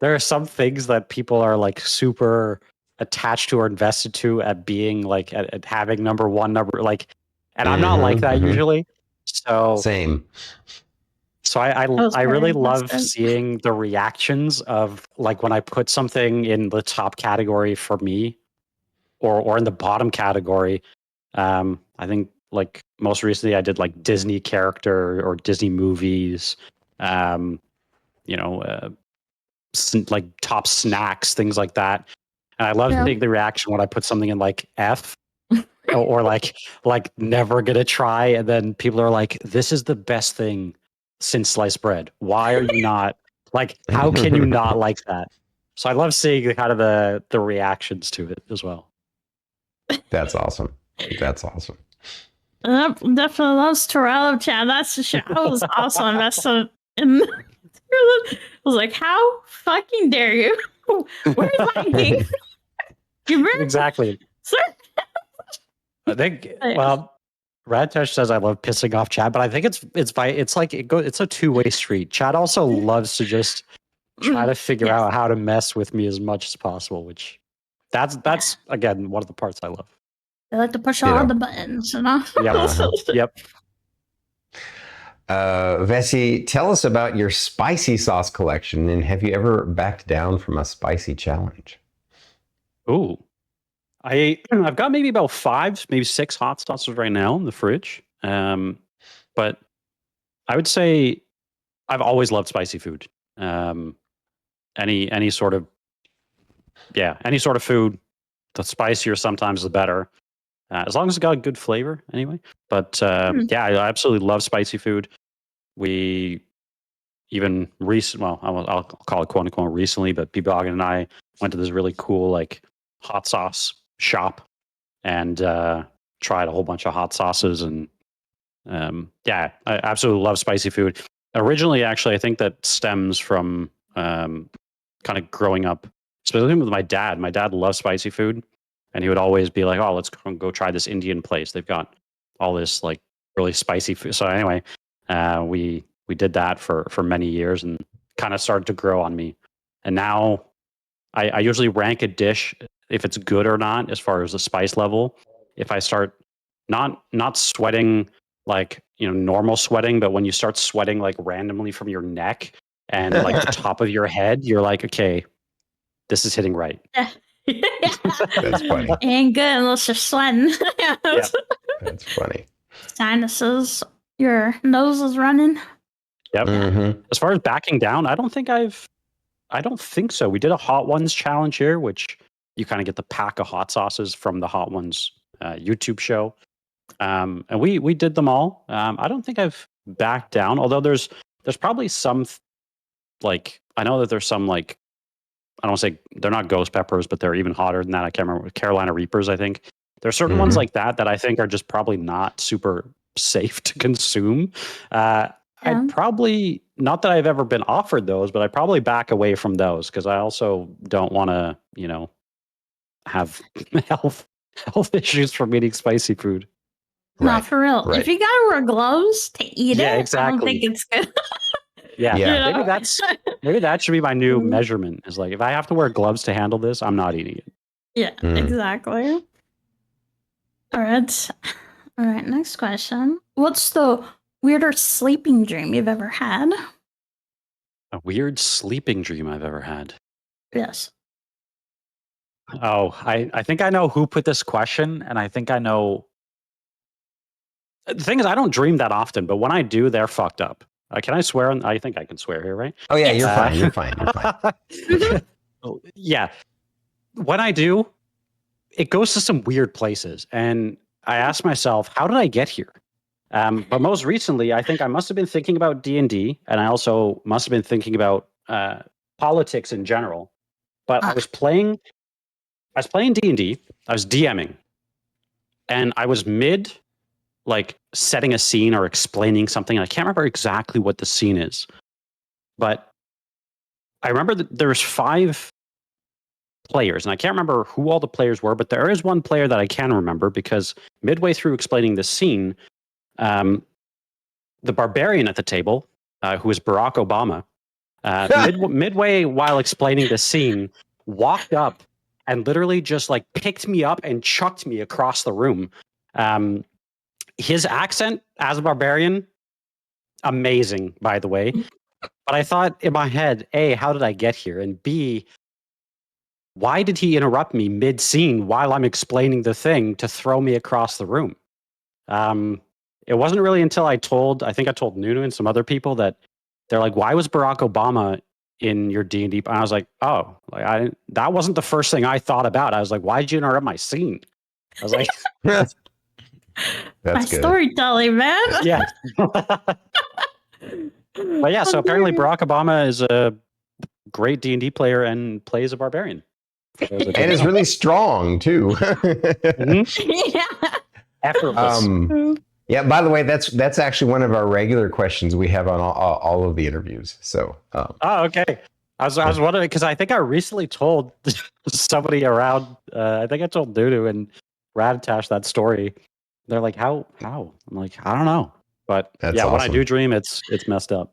are some things that people are like super attached to or invested to at being like at having number one number like, and I'm not like that usually. So Same. so I really love seeing the reactions of like when I put something in the top category for me or in the bottom category. I think like most recently I did like Disney character or Disney movies, you know, like top snacks, things like that. And I love seeing the reaction when I put something in like F or like never gonna try, and then people are like, "This is the best thing since sliced bread. Why are you not like? How can you not like that?" So I love seeing kind of the reactions to it as well. That's awesome. That's awesome. Definitely loves Terrell chat. That's the show. That was awesome. That's so. I was like, how fucking dare you? Where's my king? Exactly. Sir? I think well, Radtesh says I love pissing off Chad, but I think it's like it's a two-way street. Chad also loves to just try to figure out how to mess with me as much as possible, which that's again one of the parts I love. They like to push all the buttons, you know? Yep. Vessi, tell us about your spicy sauce collection, and have you ever backed down from a spicy challenge? Ooh. I've got maybe about 5, maybe 6 hot sauces right now in the fridge. But I would say I've always loved spicy food. Any sort of food, the spicier sometimes the better. As long as it's got a good flavor anyway. But yeah, I absolutely love spicy food. We even I'll call it quote unquote recently, but B-Bog and I went to this really cool like hot sauce shop and tried a whole bunch of hot sauces. And yeah, I absolutely love spicy food. Originally, actually, I think that stems from kind of growing up, especially with my dad. My dad loves spicy food, and he would always be like, "Oh, let's go try this Indian place. They've got all this like really spicy food." So anyway, we did that for many years, and kind of started to grow on me. And now I usually rank a dish if it's good or not as far as the spice level. If I start not sweating like normal sweating, but when you start sweating like randomly from your neck and like the top of your head, you're like, okay, this is hitting right. That's funny. Ain't good unless you're sweating. Yeah. That's funny. Sinuses, your nose is running. Yep. As far as backing down, I don't think so. We did a Hot Ones challenge here, which you kind of get the pack of hot sauces from the Hot Ones YouTube show. And we did them all. I don't think I've backed down, although there's probably some like I know that there's some like I don't say they're not ghost peppers, but they're even hotter than that. I can't remember. Carolina Reapers, I think. There's certain ones like that I think are just probably not super safe to consume. I'd probably, not that I've ever been offered those, but I'd probably back away from those because I also don't want to, have health issues from eating spicy food. No, for real. Right. If you gotta wear gloves to eat it, exactly. I don't think it's good. Yeah. Maybe that should be my new measurement. Is like if I have to wear gloves to handle this, I'm not eating it. Yeah, exactly. All right. Next question. What's the weirdest sleeping dream you've ever had? A weird sleeping dream I've ever had. Yes. Oh, I think I know who put this question, and I think I know. The thing is, I don't dream that often, but when I do, they're fucked up. Can I swear? I think I can swear here, right? Oh yeah, you're fine. You're fine. You're fine. Yeah. When I do, it goes to some weird places, and I ask myself, how did I get here? But most recently, I think I must have been thinking about D&D, and I also must have been thinking about politics in general. But I was playing D&D. I was DMing, and I was mid, like setting a scene or explaining something. I can't remember exactly what the scene is, but I remember that there's 5 players, and I can't remember who all the players were, but there is one player that I can remember because midway through explaining the scene, the barbarian at the table, who is Barack Obama, midway while explaining the scene, walked up and literally just like picked me up and chucked me across the room. His accent as a barbarian, amazing, by the way. But I thought in my head, A, how did I get here? And B, why did he interrupt me mid-scene while I'm explaining the thing to throw me across the room? It wasn't really until I told Nunu and some other people that they're like, why was Barack Obama in your D&D? And I was like, oh, that wasn't the first thing I thought about. I was like, why did you interrupt my scene? I was like, That's My good. storytelling, man. yeah. But yeah, so apparently Barack Obama is a great D&D player and plays a barbarian. And is really strong too. Yeah. Effortless. Yeah. By the way, that's actually one of our regular questions we have on all of the interviews. So. Oh, okay. I was wondering because I think I recently told somebody around. I think I told Dudu and Radatash that story. They're like, "How?" I'm like, "I don't know." But That's yeah, when I awesome. do dream, it's messed up.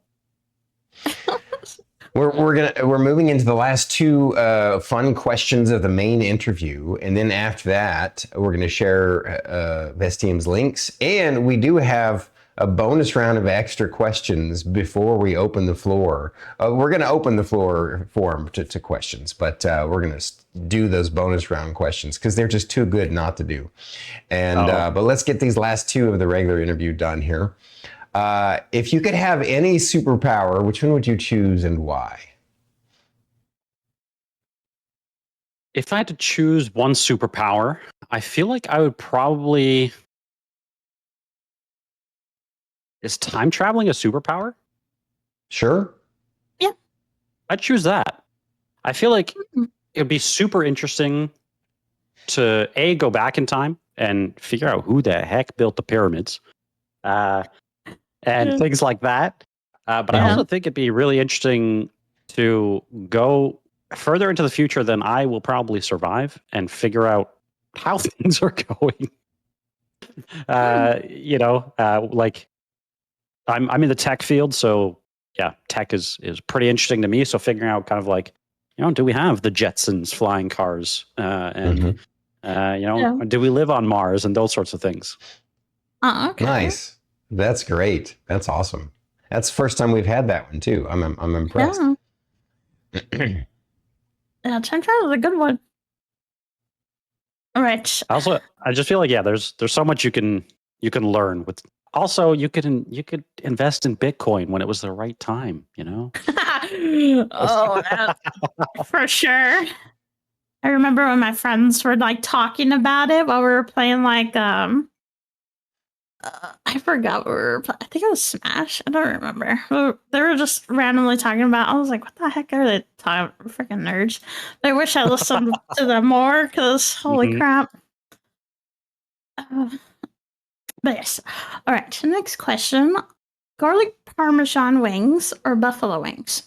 We're moving into the last 2 fun questions of the main interview, and then after that, we're gonna share Vestium's links, and we do have a bonus round of extra questions before we open the floor. We're gonna open the floor forum to questions, but we're gonna do those bonus round questions because they're just too good not to do. And but let's get these last 2 of the regular interview done here. If you could have any superpower, which one would you choose and why? If I had to choose one superpower, I feel like I would probably. Is time traveling a superpower? Sure. I'd choose that. I feel like it'd be super interesting to go back in time and figure out who the heck built the pyramids, and things like that. But I also think it'd be really interesting to go further into the future than I will probably survive and figure out how things are going. Like I'm in the tech field, so yeah, tech is pretty interesting to me. So figuring out kind of like, do we have the Jetsons flying cars, and do we live on Mars and those sorts of things? Okay. Nice. That's great. That's awesome. That's the first time we've had that one too. I'm impressed. Yeah, time travel is a good one. All right. Also, I just feel like there's so much you can learn with. Also, you could invest in Bitcoin when it was the right time. Oh, for sure. I remember when my friends were like talking about it while we were playing like I forgot what we were I think it was Smash. I don't remember. They were just randomly talking about. I was like, what the heck are they talking? Freaking nerds. But I wish I listened to them more because holy crap. But yes. All right. Next question: garlic parmesan wings or buffalo wings?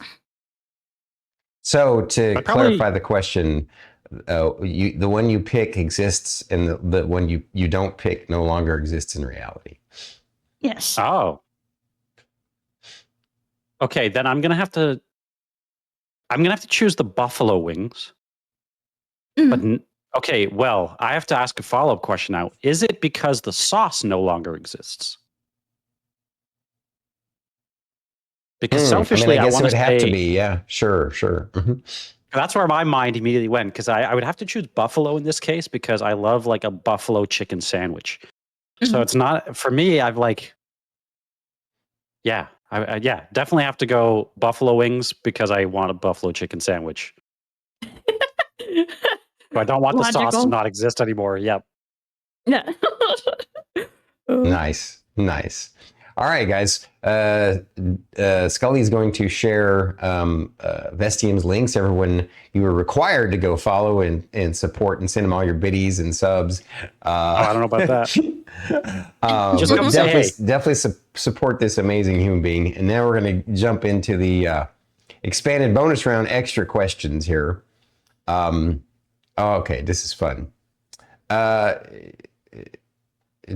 So to clarify the question, the one you pick exists, and the one you don't pick no longer exists in reality. Yes. Oh. Okay, then I'm gonna have to choose the buffalo wings. But okay, well, I have to ask a follow-up question now. Is it because the sauce no longer exists? Because selfishly, I guess it would have to say, be. Yeah, sure. Mm-hmm. That's where my mind immediately went, because I would have to choose buffalo in this case because I love like a buffalo chicken sandwich. So it's not for me. I've like, I definitely have to go buffalo wings because I want a buffalo chicken sandwich. I don't want the sauce to not exist anymore. Yep. Yeah. Nice. All right, guys. Scully is going to share Vestium's links. Everyone, you are required to go follow and support and send them all your biddies and subs. I don't know about that. Just definitely support this amazing human being. And now we're going to jump into the expanded bonus round extra questions here. Okay, this is fun.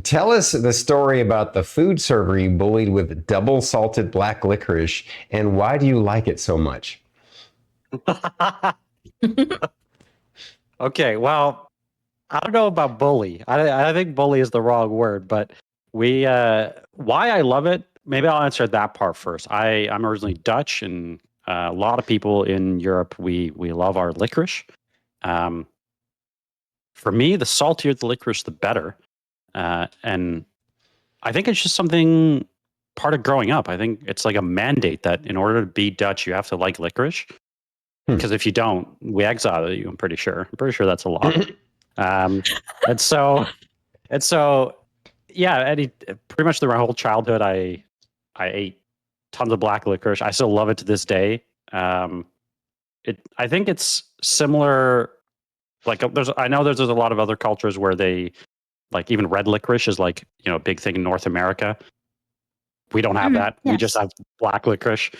Tell us the story about the food server you bullied with double salted black licorice, and why do you like it so much? Okay, well, I don't know about bully. I think bully is the wrong word, but why I love it. Maybe I'll answer that part first. I'm originally Dutch, and a lot of people in Europe we love our licorice. For me, the saltier the licorice, the better. And I think it's just something part of growing up. I think it's like a mandate that in order to be Dutch, you have to like licorice. Because if you don't, we exile you. I'm pretty sure. That's a law. And so, yeah. Pretty much through my whole childhood, I ate tons of black licorice. I still love it to this day. I think it's similar. Like I know there's a lot of other cultures where they like even red licorice is like a big thing in North America. We don't have that. Yes. We just have black licorice.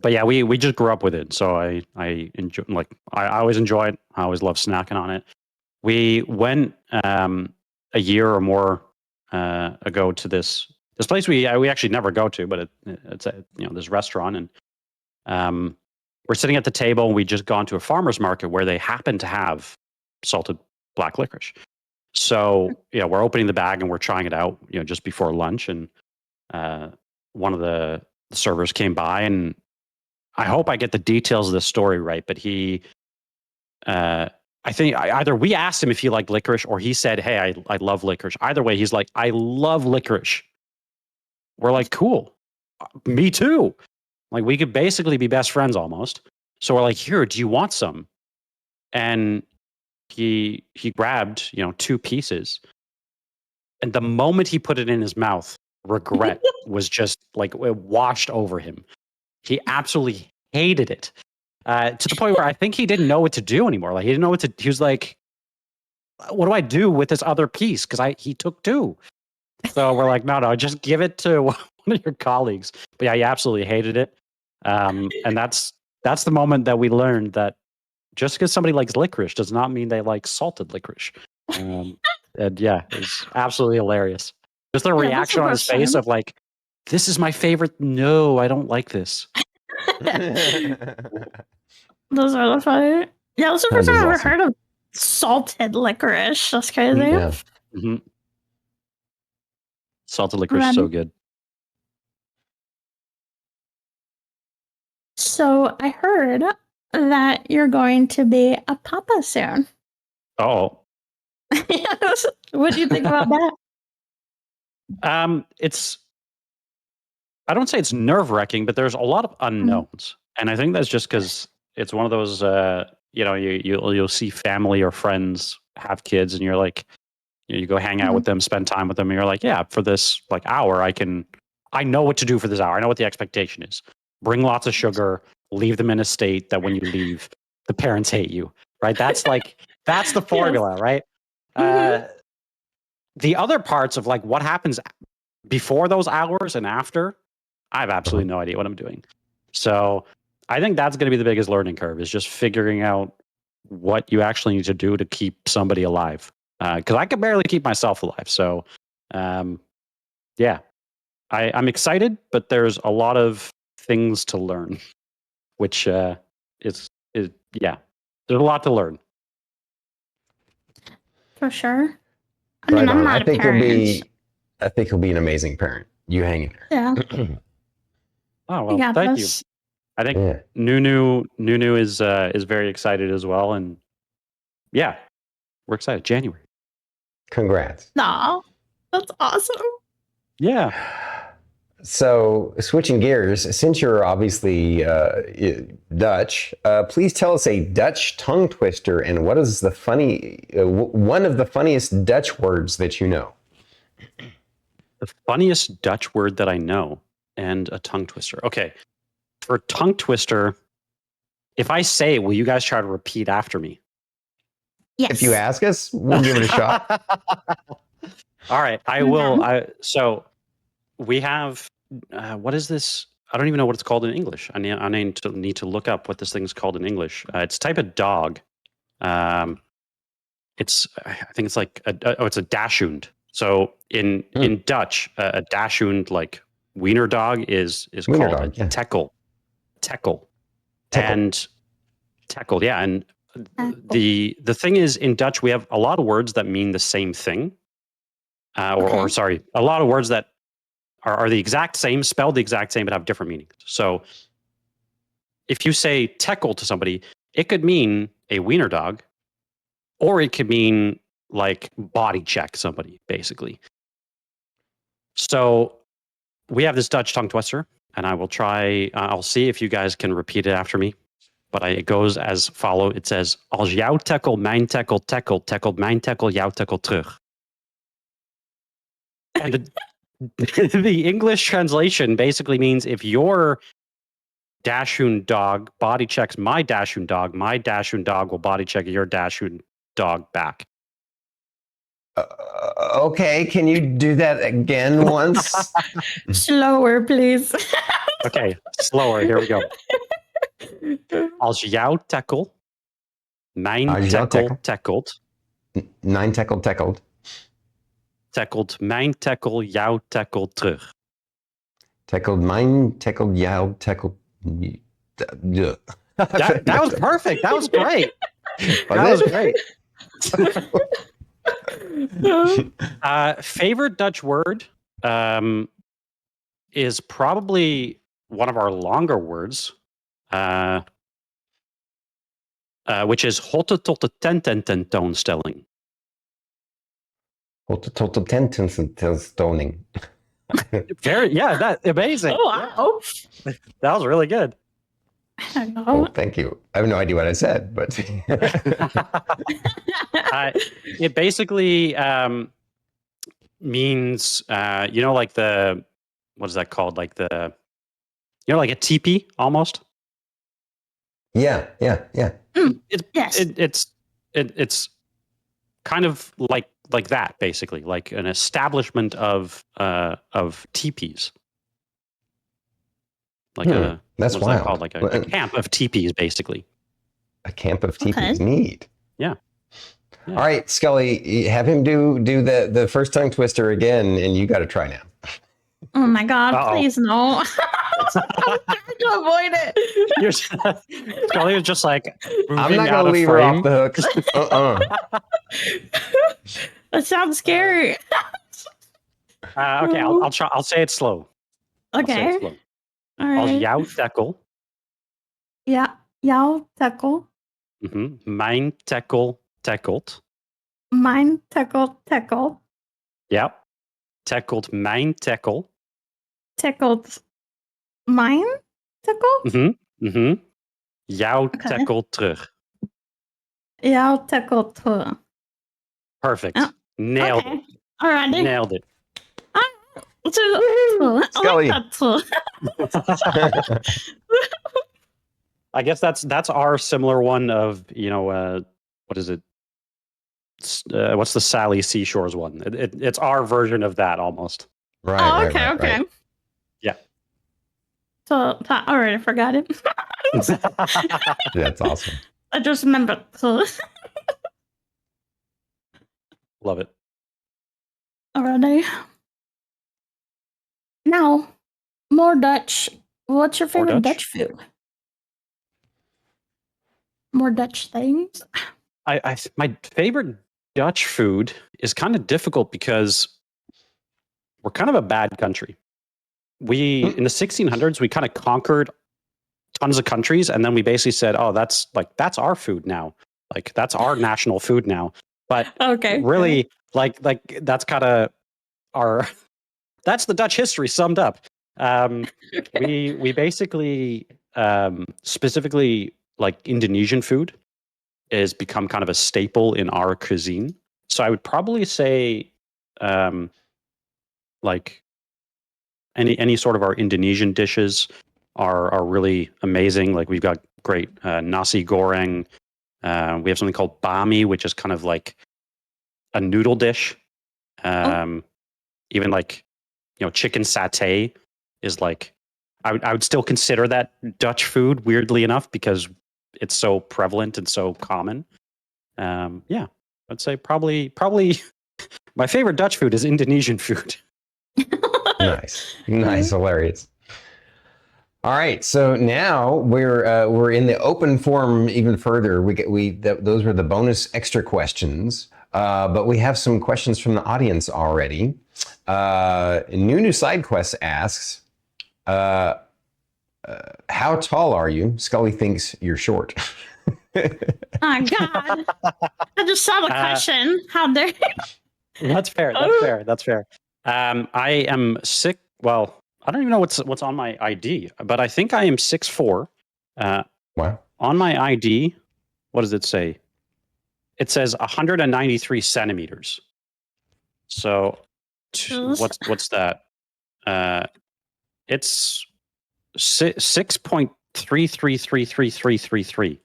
But yeah, we just grew up with it. So I enjoy, like I always enjoy it. I always love snacking on it. We went a year or more ago to this place we actually never go to, but it's this restaurant, and we're sitting at the table, and we just gone to a farmer's market where they happen to have salted black licorice. So we're opening the bag and we're trying it out, just before lunch, and one of the servers came by, and I hope I get the details of the story right, but he, I think either we asked him if he liked licorice, or he said, "Hey, I love licorice." Either way, he's like, "I love licorice." We're like, "Cool, me too." Like we could basically be best friends almost. So we're like, "Here, do you want some?" And he grabbed 2 pieces, and the moment he put it in his mouth, regret was just like it washed over him. He absolutely hated it, to the point where I think he didn't know what to do anymore. Like he didn't know what to. He was like, "What do I do with this other piece?" Because he took 2. So we're like, no, just give it to one of your colleagues. But yeah, he absolutely hated it. And that's the moment that we learned that just because somebody likes licorice does not mean they like salted licorice. And yeah, it was absolutely hilarious. Just the reaction on his face of like, "This is my favorite. No, I don't like this." Those are the funny. Yeah, that's the first time I've ever heard of salted licorice. That's crazy. Yeah. Mm-hmm. Salted licorice is so good. So I heard that you're going to be a papa soon. Oh. Yes. What do you think about that? I don't say it's nerve-wracking, but there's a lot of unknowns. And I think that's just because it's one of those, you'll see family or friends have kids, and you're like, you go hang out with them, spend time with them, and you're like, yeah, for this like hour, I know what to do for this hour. I know what the expectation is. Bring lots of sugar, leave them in a state that when you leave, the parents hate you, right? That's the formula, right? The other parts of like what happens before those hours and after, I have absolutely no idea what I'm doing. So I think that's going to be the biggest learning curve, is just figuring out what you actually need to do to keep somebody alive. Because I can barely keep myself alive. So yeah, I'm excited, but there's a lot of things to learn, which yeah, there's a lot to learn. For sure. I Right mean, I'm on. not a parent. I think he'll be an amazing parent. You hang in Yeah. Oh well, thank you. I think Nunu is very excited as well, and yeah, we're excited. January. Congrats. No, that's awesome. Yeah. So switching gears, since you're obviously Dutch, please tell us a Dutch tongue twister, and what is the one of the funniest Dutch words that you know? The funniest Dutch word that I know, and a tongue twister. Okay. For tongue twister, if I say it, will you guys try to repeat after me? Yes. If you ask us, we'll give it a shot. All right. I will. So we have, what is this? I don't even know what it's called in English. I need to look up what this thing's called in English. It's a type of dog. I think it's like it's a dachshund. So in Dutch, a dachshund like wiener dog is Wiener called dog, a yeah. tekkel. Tekkel. Tekkel. And tekkel, yeah. And the thing is, in Dutch, we have a lot of words that mean the same thing. Or sorry, a lot of words that are the exact same, spelled the exact same, but have different meanings. So if you say tekkel to somebody, it could mean a wiener dog, or it could mean like body check somebody, basically. So we have this Dutch tongue twister, and I will try, I'll see if you guys can repeat it after me. But it goes as follow. It says, als jouw tekkel mijn tekkel tackelt, tackelt mijn tekkel jouw tekkel terug. And the English translation basically means if your dachshund dog body checks my dachshund dog will body check your dachshund dog back. Okay, can you do that again once? Slower, please. Okay, slower. Here we go. Als jouw tekkel mijn Als jouw tekkel tekkel. tackelt, Mijn tekkel tackled. tackelt mijn tekkel jouw tekkel terug. Tackled mine, tackled jouw, tackled. That was perfect. That was great. That was great. Favorite Dutch word is probably one of our longer words, which is hotte tot de tentoonstelling. Hotte tot de tentoonstelling. That's amazing. Oh, wow. Yeah. That was really good. I don't know. Oh, thank you. I have no idea what I said, but it basically means, like what is that called? Like like a teepee almost. yeah. It's kind of like that, basically, like an establishment of teepees. Like that's what's wild. that called? Like a camp of teepees, basically. A camp of teepees. Okay. Neat. Yeah. All right, Scully, have him do the first tongue twister again, and you got to try now. Oh my God, Uh-oh. please no. I'm trying to avoid it. Scully was just like, I'm not going to leave her off the hook. That sounds scary. Okay, I'll try. I'll say it slow. Okay. All Als right. jouw tekkel. Ja, jouw tekkel. Mijn tekkel tackelt. Mijn tekkel tackelt. Ja. Tackelt mijn tekkel. Tackelt mijn tekkel? Jouw tekkel terug. Jouw tekkel terug. Perfect. Oh, Nailed okay. it. Alrighty. Nailed it. Scully. I guess that's our similar one of, what is it? What's the Sally Seashores one? It's our version of that almost. Right. Okay. Yeah. So I already forgot it. That's awesome. I just remembered. So. Love it. Alrighty. Now, more Dutch. What's your favorite Dutch food? More Dutch things? My favorite Dutch food is kind of difficult because we're kind of a bad country. In the 1600s, we kind of conquered tons of countries, and then we basically said, "Oh, that's our food now. Like that's our national food now." But really, like that's kind of that's the Dutch history summed up. We basically specifically like Indonesian food has become kind of a staple in our cuisine. So I would probably say like any sort of our Indonesian dishes are really amazing. Like we've got great nasi goreng. We have something called bami, which is kind of like a noodle dish. Even like, chicken satay is like I would still consider that Dutch food, weirdly enough, because it's so prevalent and so common. Yeah, I'd say probably my favorite Dutch food is Indonesian food. Nice, hilarious. All right, so now we're in the open forum even further. Those were the bonus extra questions, but we have some questions from the audience already. New Side Quest asks, how tall are you? Scully thinks you're short. Oh God! I just saw the question. How dare? That's fair. That's fair. I am sick. Well, I don't even know what's on my ID, but I think I am 6'4". Wow. On my ID, what does it say? It says 193 centimeters. So what's that? It's 6.33333333.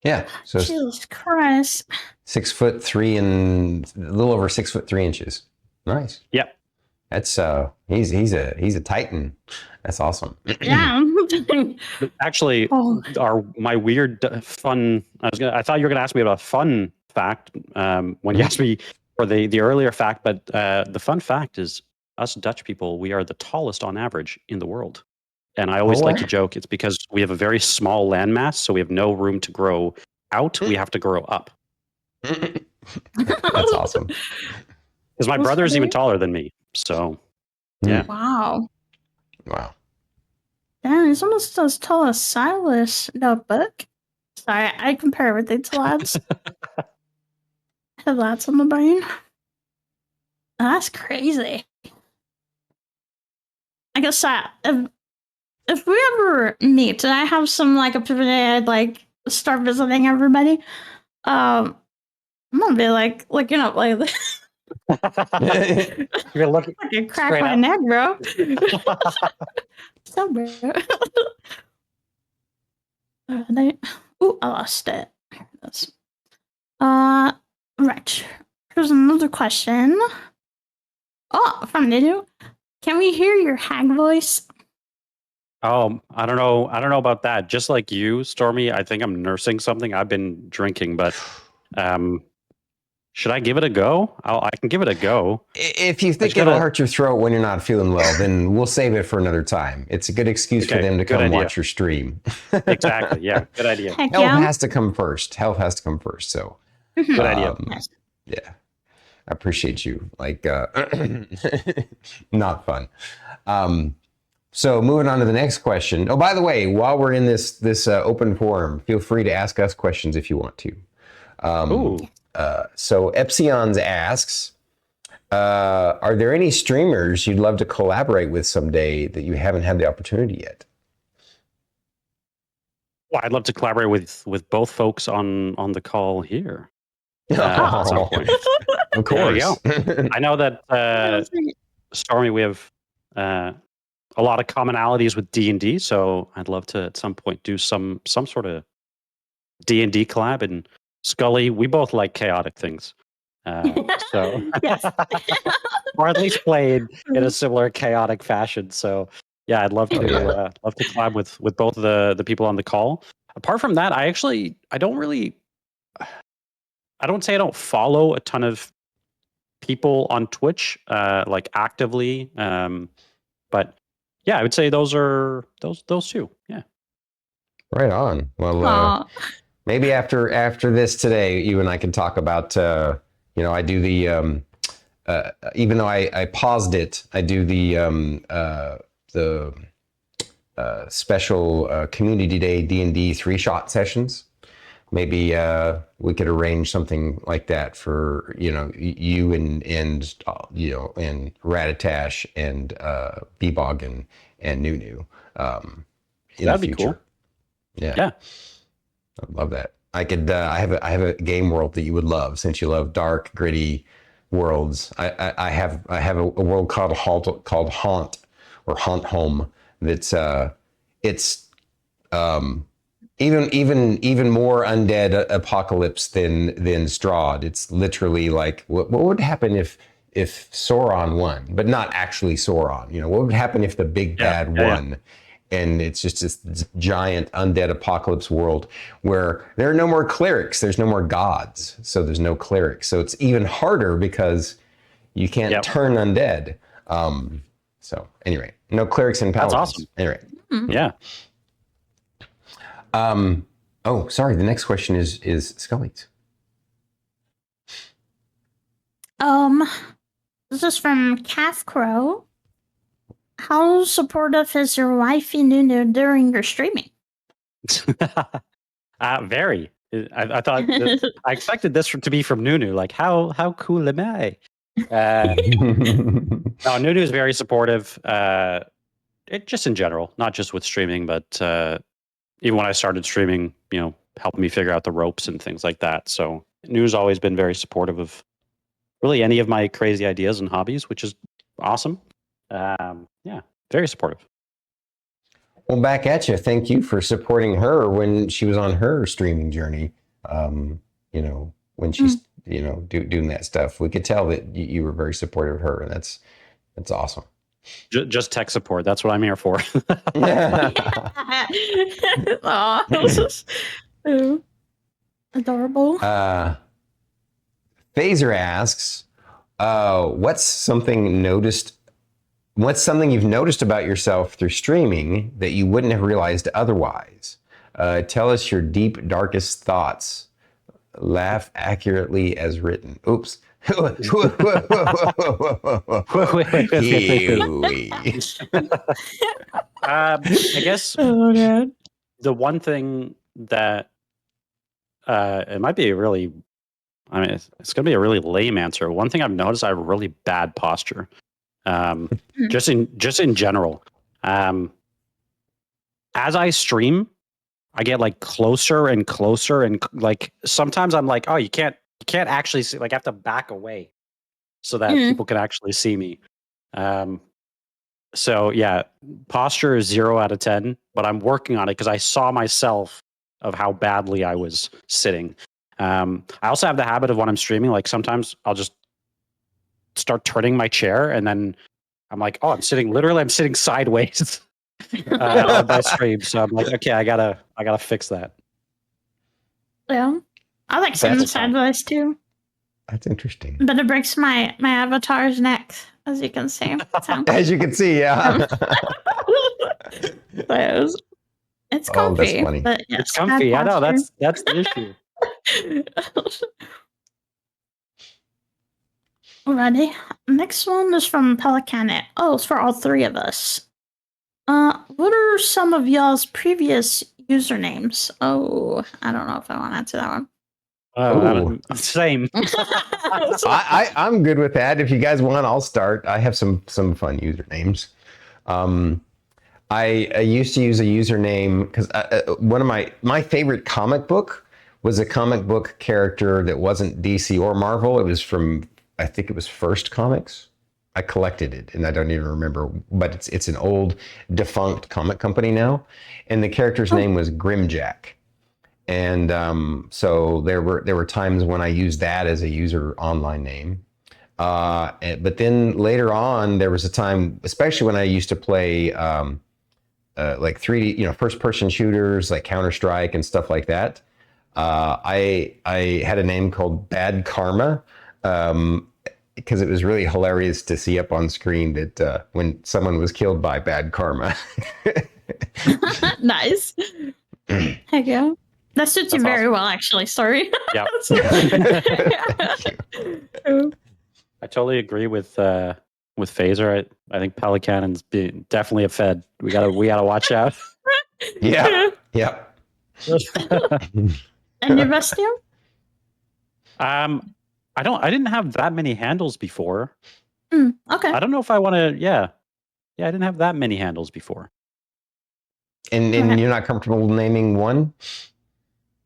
Yeah. So Jesus Christ. 6'3" and a little over 6'3". Nice. Yep. That's he's a titan. That's awesome. Yeah. Actually, my weird fun. I thought you were gonna ask me about a fun fact when you asked me for the earlier fact, but the fun fact is us Dutch people, we are the tallest on average in the world. And I always like to joke it's because we have a very small landmass, so we have no room to grow out. We have to grow up. That's awesome. Because my brother's even taller than me. So, yeah. Wow. Wow. Damn, he's almost as tall as Silas Notebook. Sorry, I compare everything to lads. I have lads on my brain. That's crazy. I guess if we ever meet and I have some like epiphany, I'd like start visiting everybody. I'm gonna be like looking up like this. You're gonna look I can crack my neck, bro. So, bro. Ooh, I lost it. That's right. Here's another question. Oh, from Nidu. Can we hear your hag voice? Oh, I don't know about that. Just like you, Stormy, I think I'm nursing something. I've been drinking, but should I give it a go? I can give it a go. If you think it'll hurt your throat when you're not feeling well, then we'll save it for another time. It's a good excuse for them to come watch your stream. Exactly. Yeah. Good idea. Heck Health yeah. has to come first. So good idea. Yeah. I appreciate you. Like not fun. So moving on to the next question. Oh, by the way, while we're in this open forum, feel free to ask us questions if you want to. So Epsilons asks, are there any streamers you'd love to collaborate with someday that you haven't had the opportunity yet? Well, I'd love to collaborate with both folks on the call here. At some point. Of course. I know that Stormy, we have a lot of commonalities with D&D, so I'd love to at some point do some sort of D&D collab. And Scully, we both like chaotic things, so or at least played in a similar chaotic fashion. So yeah, I'd love to collab with both of the people on the call. Apart from that, I don't say I don't follow a ton of people on Twitch, like actively. But yeah, I would say those two. Yeah. Right on. Well, maybe after this today, you and I can talk about, I do the, even though I paused it, I do the special Community Day D&D 3-shot sessions. Maybe we could arrange something like that for you and Ratatash and Bebog and Nunu. That'd be cool. Yeah. I'd love that. I could. I have a game world that you would love since you love dark, gritty worlds. I have a world called Haunt or Haunt Home. That's it's even more undead apocalypse than Strahd. It's literally like what would happen if if Sauron won, but not actually Sauron. You know, what would happen if the big bad won? And it's just this giant undead apocalypse world where there are no more clerics. There's no more gods. So there's no clerics. So it's even harder because you can't turn undead. So anyway, no clerics and paladins. That's awesome. Anyway. Yeah. Oh, sorry. The next question is Scully's. This is from Calf Crow. How supportive is your wifey Nunu during your streaming? Very. I thought I expected this to be from Nunu. Like, how cool am I? No, Nunu is very supportive. Just in general, not just with streaming, but even when I started streaming, you know, helped me figure out the ropes and things like that. So Nunu's always been very supportive of really any of my crazy ideas and hobbies, which is awesome. Yeah, very supportive. Well, back at you. Thank you for supporting her when she was on her streaming journey. You know, when she's, you know, doing that stuff, we could tell that you were very supportive of her, and that's awesome. Just tech support. That's what I'm here for. Aw, this is adorable. Phaser asks, what's something you've noticed about yourself through streaming that you wouldn't have realized otherwise? Tell us your deep, darkest thoughts. Laugh accurately as written. Oops. Wait. I guess the one thing that it might be really, I mean, it's going to be a really lame answer. One thing I've noticed, I have really bad posture. Just in general. As I stream, I get like closer and closer, and like sometimes I'm like, oh, you can't actually see. Like I have to back away so that people can actually see me. So yeah, posture is 0 out of 10, but I'm working on it because I saw myself of how badly I was sitting. I also have the habit of when I'm streaming, like sometimes I'll just start turning my chair, and then I'm like, oh, I'm sitting sideways on my stream. So I'm like, okay, I gotta fix that. Yeah, I like sitting sideways too. That's interesting. But it breaks my avatar's neck, as you can see. So. As you can see, yeah. It's comfy. That's funny. But yes, It's comfy. I know that's the issue. Alrighty. Next one is from Pelican. Oh, it's for all three of us. What are some of y'all's previous usernames? Oh, I don't know if I want to answer that one. Same. I'm good with that. If you guys want, I'll start. I have some fun usernames. I used to use a username because one of my favorite comic book was a comic book character that wasn't DC or Marvel. It was from, I think it was First Comics. I collected it and I don't even remember, but it's an old defunct comic company now. And the character's name was Grimjack. And so there were times when I used that as a user online name. But then later on, there was a time, especially when I used to play like 3D, first person shooters like Counter-Strike and stuff like that. I had a name called Bad Karma because it was really hilarious to see up on screen that when someone was killed by Bad Karma. Nice. Heck yeah. That suits you very well, actually. Sorry. Yeah. I totally agree with Phaser. I think Pelican's definitely a Fed. We gotta watch out. Yeah. Yeah. And your Vestium? I didn't have that many handles before. Okay. I don't know if I want to. Yeah, I didn't have that many handles before. And you're not comfortable naming one?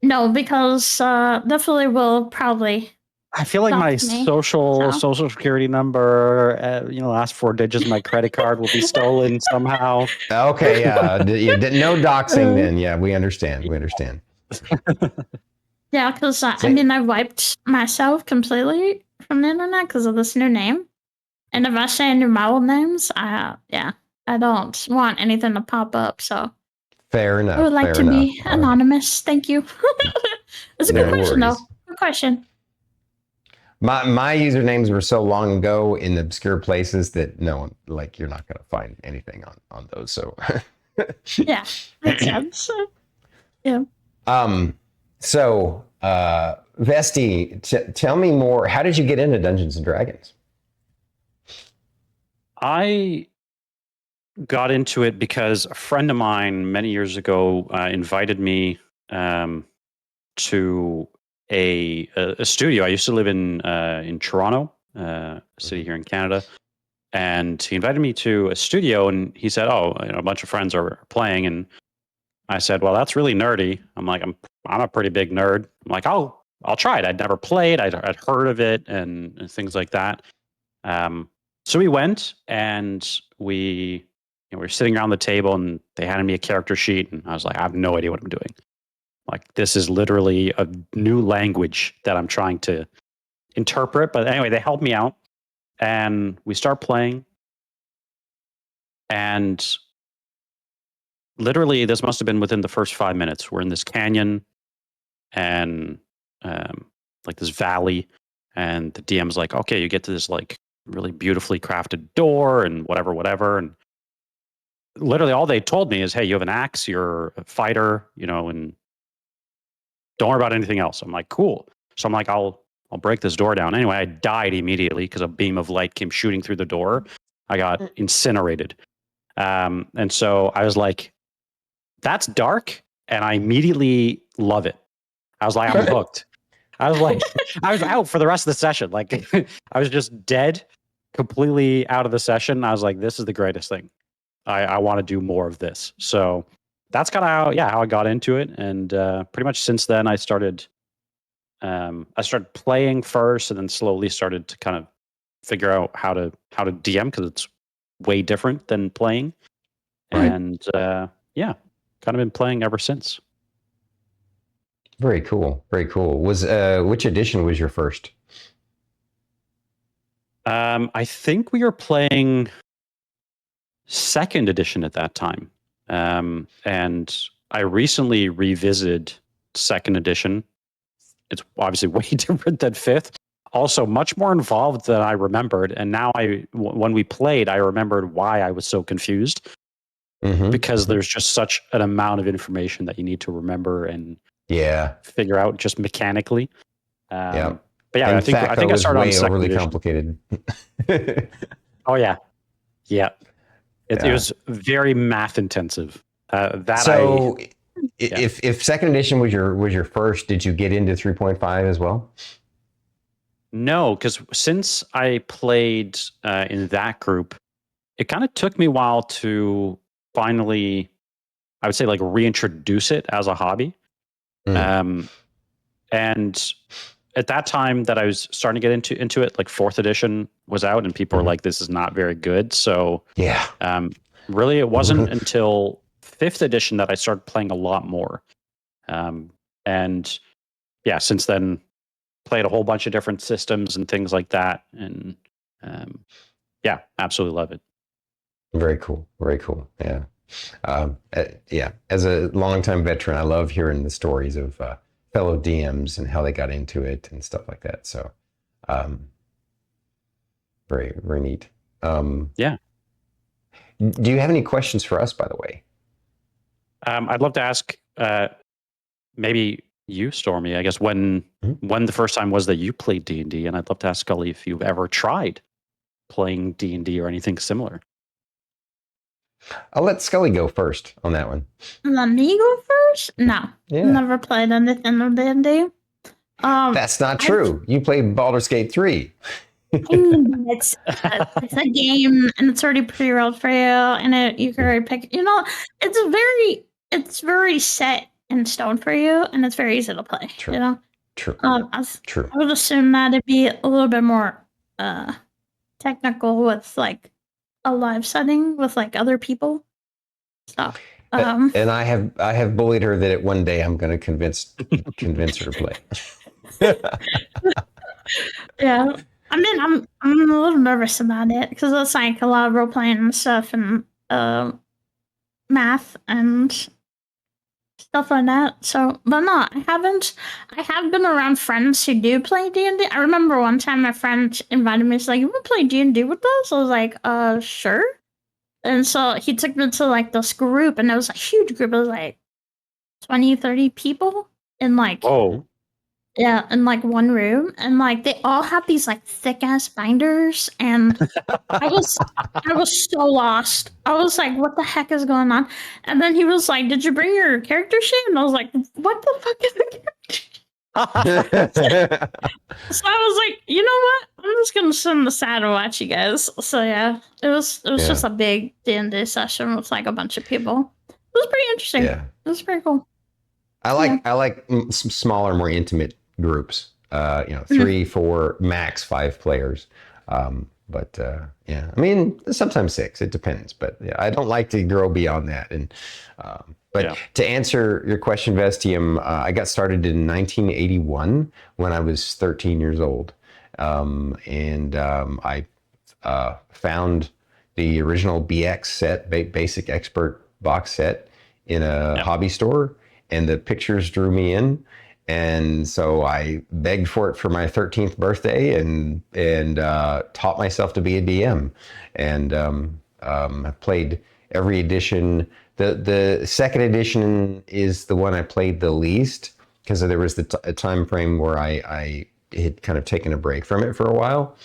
No, because definitely will probably. I feel like my social security number, last 4 digits of my credit card will be stolen somehow. Okay, yeah, no doxing then. Yeah, we understand. Yeah, because I wiped myself completely from the internet because of this new name. And if I say any of my old names, I don't want anything to pop up. So Fair enough. I would like to be anonymous. Thank you. It's a good question, though. Good question. My usernames were so long ago in obscure places that no one, like, you're not going to find anything on those. So yeah, makes sense. Yeah. So Vesti, tell me more. How did you get into Dungeons and Dragons? I got into it because a friend of mine many years ago invited me to a studio. I used to live in Toronto, city here in Canada, and he invited me to a studio. And he said, "Oh, a bunch of friends are playing." And I said, "Well, that's really nerdy." I'm like, "I'm a pretty big nerd." I'm like, "I'll try it." I'd never played. I'd heard of it and things like that. So we went and we were sitting around the table, and they handed me a character sheet, and I was like, I have no idea what I'm doing. Like, this is literally a new language that I'm trying to interpret. But anyway, they helped me out, and we start playing. And literally, this must have been within the first 5 minutes. We're in this canyon and like this valley, and the DM's like, okay, you get to this like really beautifully crafted door and whatever. And literally all they told me is, hey, you have an axe, you're a fighter, and don't worry about anything else. I'm like, cool. So I'm like, I'll break this door down. Anyway, I died immediately because a beam of light came shooting through the door. I got incinerated. And so I was like, that's dark. And I immediately love it. I was like, I'm hooked. I was like, I was out for the rest of the session. Like, I was just dead, completely out of the session. I was like, this is the greatest thing. I want to do more of this. So that's kind of how I got into it. And pretty much since then, I started playing first, and then slowly started to kind of figure out how to DM, because it's way different than playing. Right. And kind of been playing ever since. Very cool. Very cool. Was which edition was your first? I think we were playing second edition at that time. And I recently revisited second edition. It's obviously way different than fifth. Also much more involved than I remembered. And now when we played, I remembered why I was so confused. Because there's just such an amount of information that you need to remember and figure out just mechanically. But yeah, and I think I started way on second overly edition. Complicated. Oh yeah. It was very math intensive. If second edition was your first, did you get into 3.5 as well? No, because since I played in that group, it kind of took me a while to finally, I would say, like, reintroduce it as a hobby. And at that time that I was starting to get into it, like fourth edition was out, and people were like, this is not very good. So really it wasn't until fifth edition that I started playing a lot more. And yeah, since then played a whole bunch of different systems and things like that. And absolutely love it. Very cool. Very cool. Yeah. As a longtime veteran, I love hearing the stories of fellow DMs and how they got into it and stuff like that. So, very, very neat. Do you have any questions for us, by the way? I'd love to ask, maybe you, Stormy, I guess, when the first time was that you played D&D, and I'd love to ask Scully if you've ever tried playing D&D or anything similar. I'll let Scully go first on that one. Let me go first? No. Yeah. Never played anything with D&D. That's not true. You played Baldur's Gate 3. I mean, it's a game, and it's already pre-rolled for you, and you can already pick. It's very set in stone for you, and it's very easy to play. True. True. True. I would assume that it'd be a little bit more technical with like a live setting with like other people. So. And I have bullied her that one day I'm going to convince her to play. Yeah. I mean, I'm a little nervous about it because it's like a lot of role playing and stuff and math and stuff like that. So, but no, I haven't. I have been around friends who do play D&D. I remember one time my friend invited me. He's like, "You want to play D&D with us?" I was like, sure." And so he took me to like this group, and it was a huge group. It was like 20, 30 people in like yeah, in like one room, and like they all had these like thick ass binders, and I was so lost. I was like, what the heck is going on? And then he was like, did you bring your character sheet? And I was like, what the fuck is a character sheet? So I was like, you know what? I'm just gonna send this out and watch you guys. So yeah, it was just a big D&D session with like a bunch of people. It was pretty interesting. Yeah. It was pretty cool. I like some smaller, more intimate groups. 3, 4, max 5 players. But I mean, sometimes 6. It depends. But yeah, I don't like to grow beyond that. And to answer your question, Vestium, I got started in 1981 when I was 13 years old, and I found the original BX set, Basic Expert box set, in a hobby store, and the pictures drew me in. And so I begged for it for my 13th birthday and taught myself to be a DM. And I played every edition. The second edition is the one I played the least because there was a time frame where I had kind of taken a break from it for a while,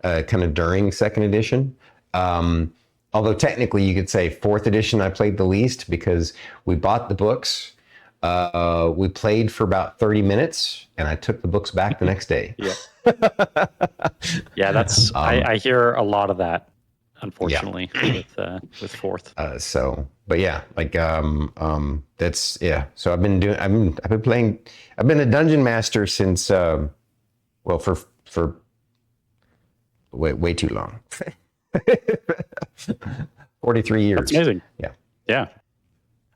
kind of during second edition. Although technically you could say fourth edition I played the least because we bought the books. We played for about 30 minutes, and I took the books back the next day. Yeah, that's I hear a lot of that, unfortunately, with fourth. But yeah, like that's So I've been playing. I've been a dungeon master since for way too long. 43 years. That's amazing. Yeah.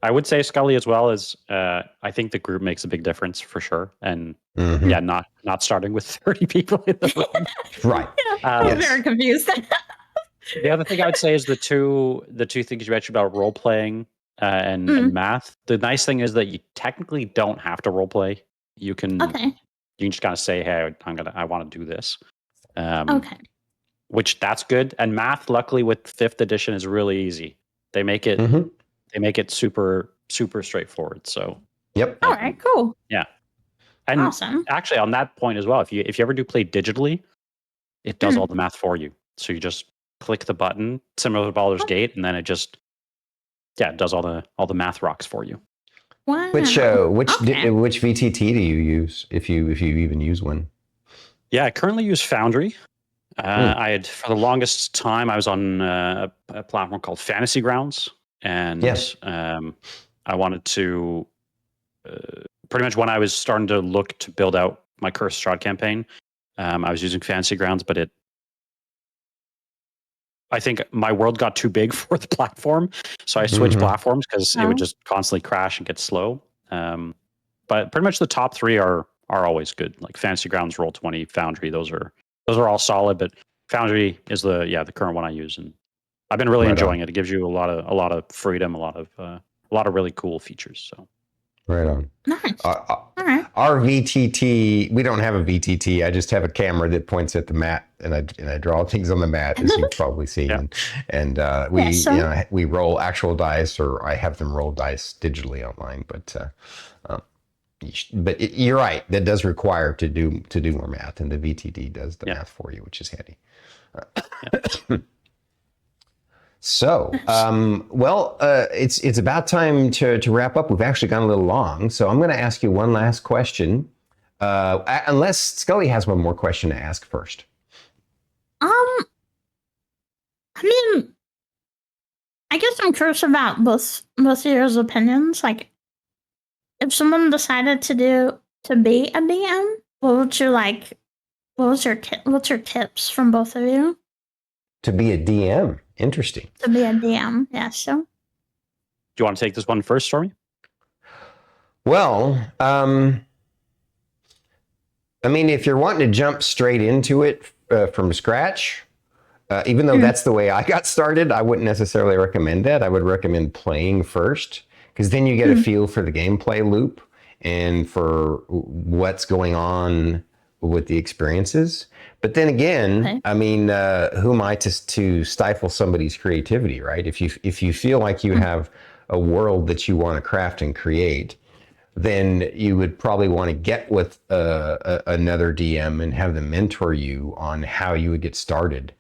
I would say Scully as well as I think the group makes a big difference for sure, and not starting with 30 people in the room. Right. I'm very confused. The other thing I would say is the two things you mentioned about role playing and math. The nice thing is that you technically don't have to role play. You can just kind of say, "Hey, I want to do this." Which that's good. And math, luckily, with 5th edition is really easy. They make it. They make it super, super straightforward. So, yep. All right, cool. Yeah. And awesome. Actually, on that point as well, if you ever do play digitally, it does all the math for you. So you just click the button, similar to Baldur's Gate, and then it just it does all the math rocks for you. Wow. Which VTT do you use if you even use one? Yeah, I currently use Foundry. I had for the longest time I was on a platform called Fantasy Grounds. And I wanted to pretty much when I was starting to look to build out my Cursed Strahd campaign, I was using Fantasy Grounds, but I think my world got too big for the platform, so I switched platforms because it would just constantly crash and get slow. But pretty much the top 3 are always good, like Fantasy Grounds, Roll20, Foundry. Those are all solid, but Foundry is the current one I use, and I've been really enjoying it. It gives you a lot of freedom, a lot of really cool features. So, right on. Nice. All right. Our VTT, we don't have a VTT. I just have a camera that points at the mat, and I draw things on the mat, as you've probably seen. And we roll actual dice, or I have them roll dice digitally online. But you're right. That does require to do more math, and the VTT does the math for you, which is handy. So, it's about time to wrap up. We've actually gone a little long, so I'm going to ask you one last question, unless Scully has one more question to ask first. I mean, I guess I'm curious about both of your opinions. Like, if someone decided to be a DM, what's your tips from both of you? To be a DM. Interesting. To be a DM, yeah. So, do you want to take this one first, Stormy? Well, I mean, if you're wanting to jump straight into it, from scratch, even though that's the way I got started, I wouldn't necessarily recommend that. I would recommend playing first, because then you get a feel for the gameplay loop and for what's going on with the experiences. But then again, I mean, who am I to stifle somebody's creativity, right? If you feel like you have a world that you want to craft and create, then you would probably want to get with another DM and have them mentor you on how you would get started.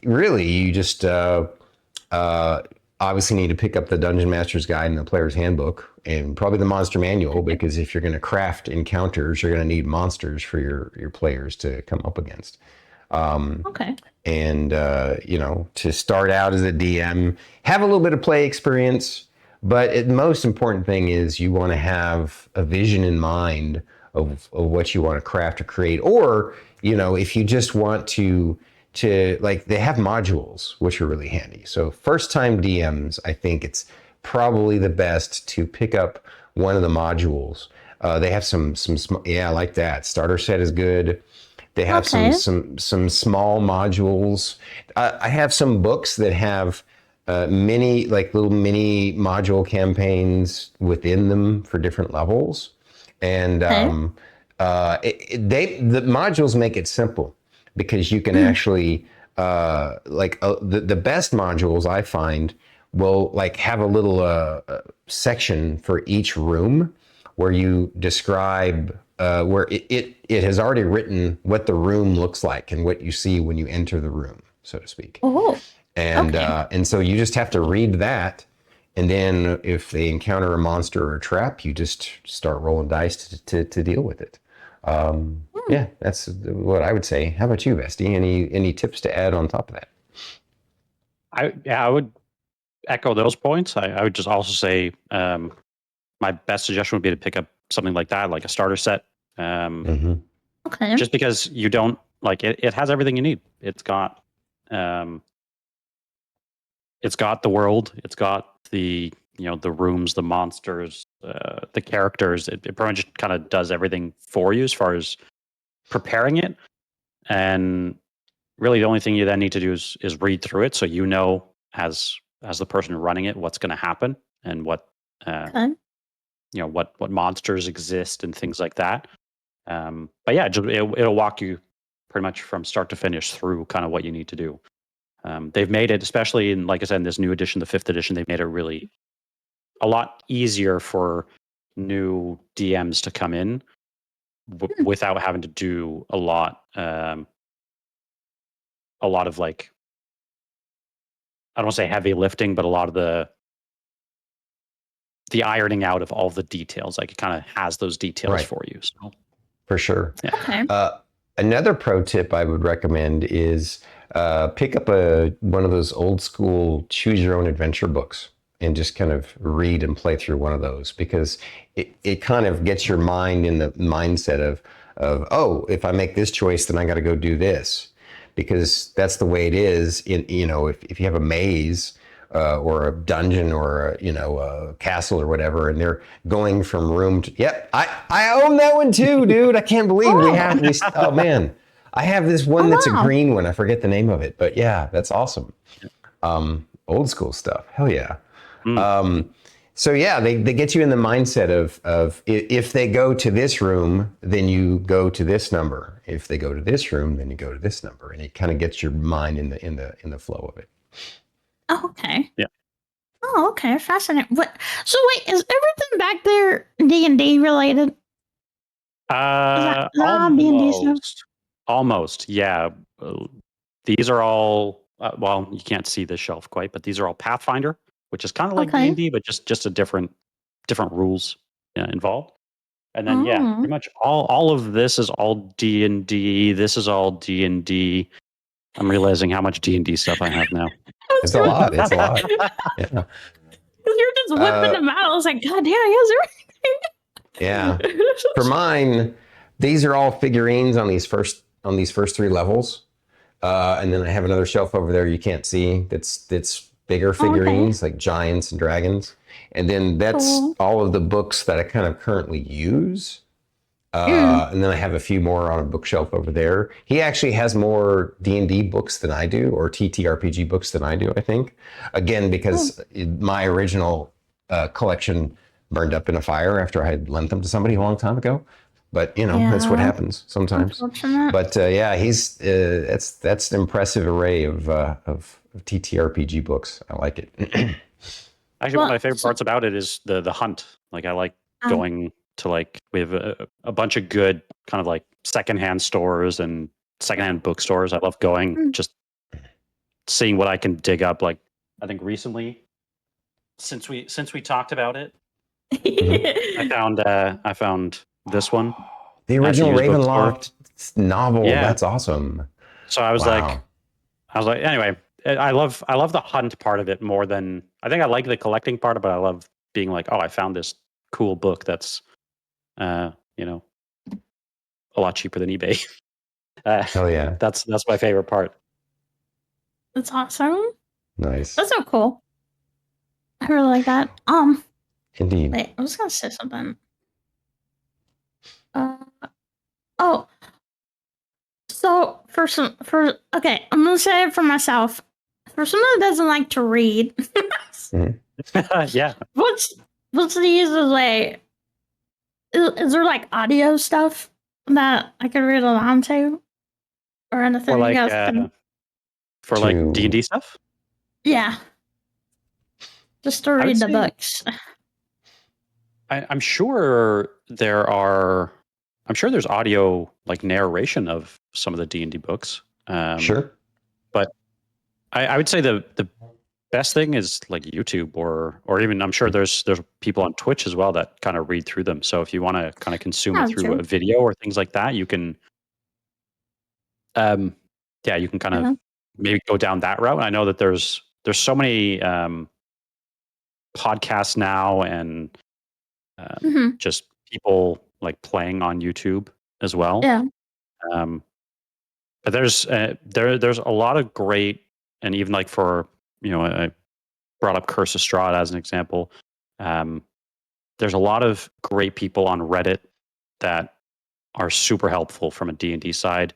Really, you just obviously need to pick up the Dungeon Master's Guide and the Player's Handbook, and probably the Monster Manual, because if you're going to craft encounters, you're going to need monsters for your players to come up against. And to start out as a DM, have a little bit of play experience, but the most important thing is you want to have a vision in mind of what you want to craft or create. Or, if you just want to like, they have modules, which are really handy. So first time DMs, I think it's probably the best to pick up one of the modules. They have some like that. Starter set is good. They have some small modules. I have some books that have many, like, little mini module campaigns within them for different levels. And the modules make it simple, because you can actually, the best modules I find will have a little section for each room where you describe, where it has already written what the room looks like and what you see when you enter the room, so to speak. And so you just have to read that. And then if they encounter a monster or a trap, you just start rolling dice to deal with it. Yeah, that's what I would say. How about you, Vesti? Any tips to add on top of that? I would echo those points. I would just also say my best suggestion would be to pick up something like that, like a starter set. Just because you don't it has everything you need. It's got the world. It's got the the rooms, the monsters, the characters. It pretty much kind of does everything for you as far as preparing it. And really, the only thing you then need to do is read through it, so as the person running it, what's going to happen and what what monsters exist and things like that. But yeah, it'll walk you pretty much from start to finish through kind of what you need to do. They've made it, especially in, like I said, in this new edition, the 5th edition, they've made it really a lot easier for new DMs to come in without having to do a lot of, like, I don't want to say heavy lifting, but a lot of the ironing out of all the details. Like, it kind of has those details for you. So for sure. Yeah. Another pro tip I would recommend is pick up one of those old school choose your own adventure books and just kind of read and play through one of those, because it kind of gets your mind in the mindset of, oh, if I make this choice, then I got to go do this, because that's the way it is. If you have a maze or a dungeon or a castle or whatever, and they're going from room to, I own that one too, dude. I can't believe we have this. Oh man, I have this one that's a green one. I forget the name of it, but yeah, that's awesome. Old school stuff. Hell yeah. So yeah, they get you in the mindset of if they go to this room, then you go to this number. If they go to this room, then you go to this number, and it kind of gets your mind in the flow of it. Oh, okay. Yeah. Oh, okay. Fascinating. So wait, is everything back there D&D related? Almost. Yeah. These are all. Well, you can't see the shelf quite, but these are all Pathfinder, which is kind of like D&D, but just a different rules involved. And then pretty much all of this is all D&D. This is all D&D. I'm realizing how much D&D stuff I have now. It's a lot. Yeah. Because you're just whipping them out. I was like, God damn, he has everything. Yeah. For mine, these are all figurines on these first 3 levels. And then I have another shelf over there you can't see that's bigger figurines, like giants and dragons. And then that's all of the books that I kind of currently use. And then I have a few more on a bookshelf over there. He actually has more D&D books than I do, or TTRPG books than I do, I think. Again, because my original collection burned up in a fire after I had lent them to somebody a long time ago. But that's what happens sometimes. But he's that's an impressive array of TTRPG books. I like it. Actually, one of my favorite parts about it is the hunt. Like, I like going to, like, we have a bunch of good kind of like secondhand stores and secondhand bookstores. I love going, just seeing what I can dig up. Like, I think recently, since we talked about it, I found this one. The original Ravenloft novel. Yeah. That's awesome. So I was like, anyway, I love the hunt part of it more than, I think I like the collecting part, but I love being like, oh, I found this cool book that's, a lot cheaper than eBay. Hell yeah. That's my favorite part. That's awesome. Nice. That's so cool. I really like that. Indeed. Wait, I was gonna say something. So okay, I'm gonna say it for myself. For someone that doesn't like to read, yeah. What's the easiest way? Is there like audio stuff that I could read along to, or anything? For like like D&D stuff? Yeah. Just to read the books. I'm sure there's audio, like, narration of some of the D&D books. Sure. But I would say the best thing is like YouTube or even, I'm sure there's people on Twitch as well that kind of read through them. So if you want to kind of consume it through a video or things like that, you can kind of maybe go down that route. I know that there's so many podcasts now and just people like playing on YouTube as well. Yeah. But there's a lot of great, and even like for, I brought up Curse of Strahd as an example. There's a lot of great people on Reddit that are super helpful from a D&D side,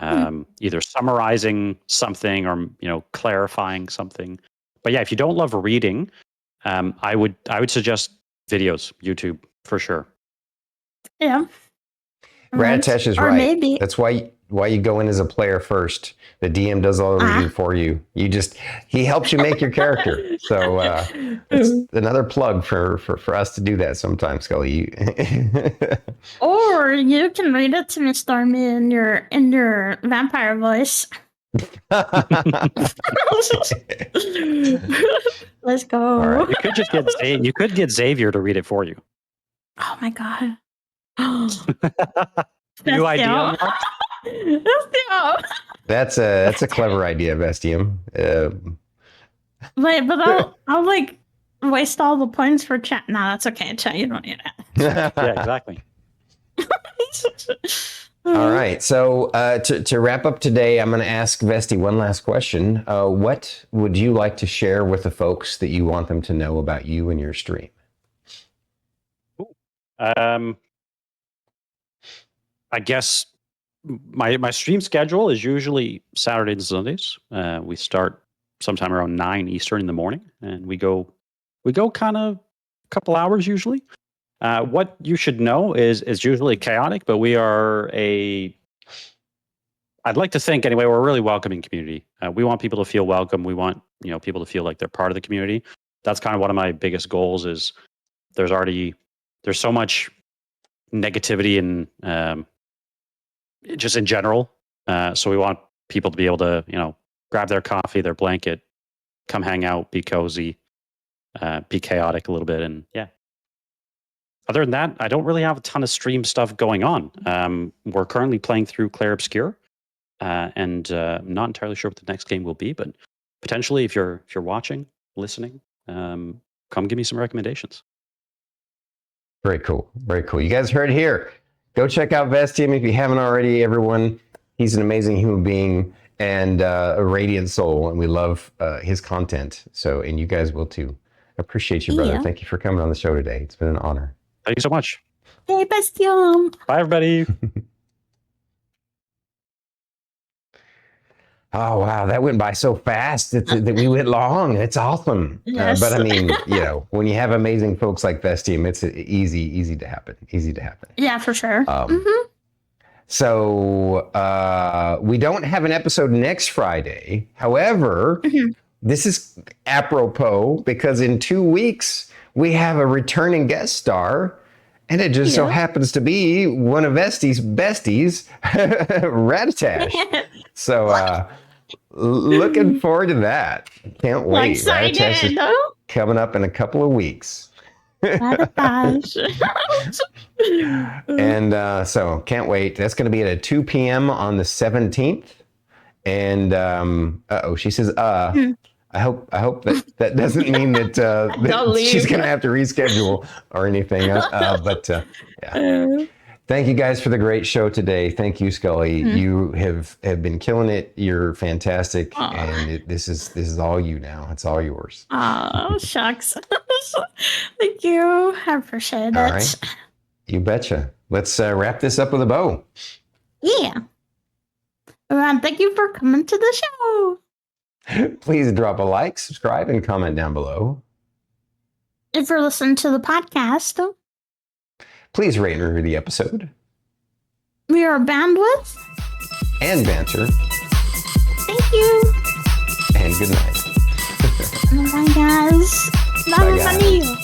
either summarizing something or clarifying something. But yeah, if you don't love reading, I would suggest videos, YouTube for sure. Yeah. Ratatesh is right. Maybe. That's why you go in as a player first. The DM does all the reading for you. He helps you make your character. So it's another plug for us to do that sometimes, Scully. Or you can read it to me, Stormy, in your vampire voice. Let's go. Right. You could get Xavier to read it for you. Oh my god. New idea. That's a clever idea, Vestium. Wait, but I'll like waste all the points for chat. No, that's okay. Chat, you don't need it. Yeah, exactly. All right. So to wrap up today, I'm going to ask Vesti one last question. What would you like to share with the folks that you want them to know about you and your stream? I guess my stream schedule is usually Saturdays and Sundays. We start sometime around 9 Eastern in the morning, and we go kind of a couple hours usually. What you should know is usually chaotic, but we are I'd like to think anyway, we're a really welcoming community. We want people to feel welcome. We want people to feel like they're part of the community. That's kind of one of my biggest goals. Is there's so much negativity and just in general. So we want people to be able to, grab their coffee, their blanket, come hang out, be cozy, be chaotic a little bit. And yeah, other than that, I don't really have a ton of stream stuff going on. We're currently playing through Clair Obscur, and I'm not entirely sure what the next game will be, but potentially if you're watching, listening, come give me some recommendations. Very cool. Very cool. You guys heard it here. Go check out Vestium if you haven't already, everyone. He's an amazing human being and a radiant soul, and we love his content. So, and you guys will too. Appreciate you, brother. Yeah. Thank you for coming on the show today. It's been an honor. Thank you so much. Okay, bestie. Bye, everybody. Oh, wow. That went by so fast that we went long. It's awesome. Yes. But I mean, when you have amazing folks like Bestium, it's easy to happen. Easy to happen. Yeah, for sure. So we don't have an episode next Friday. However, this is apropos because in 2 weeks, we have a returning guest star. And it just so happens to be one of Vesti's besties, Ratatash. So looking forward to that. Can't wait. Ratatash is coming up in a couple of weeks. Ratatash. And so can't wait. That's going to be at 2 p.m. on the 17th. And she says, I hope that doesn't mean that, that she's going to have to reschedule or anything. But thank you guys for the great show today. Thank you, Scully. You have been killing it. You're fantastic, and this is all you now. It's all yours. Oh, shucks. Thank you. I appreciate it. All right. You betcha. Let's wrap this up with a bow. Yeah. Thank you for coming to the show. Please drop a like, subscribe, and comment down below. If you're listening to the podcast, please rate and review the episode. We are Bandwidth and Banter. Thank you. And good night. Bye, guys. Bye, everybody.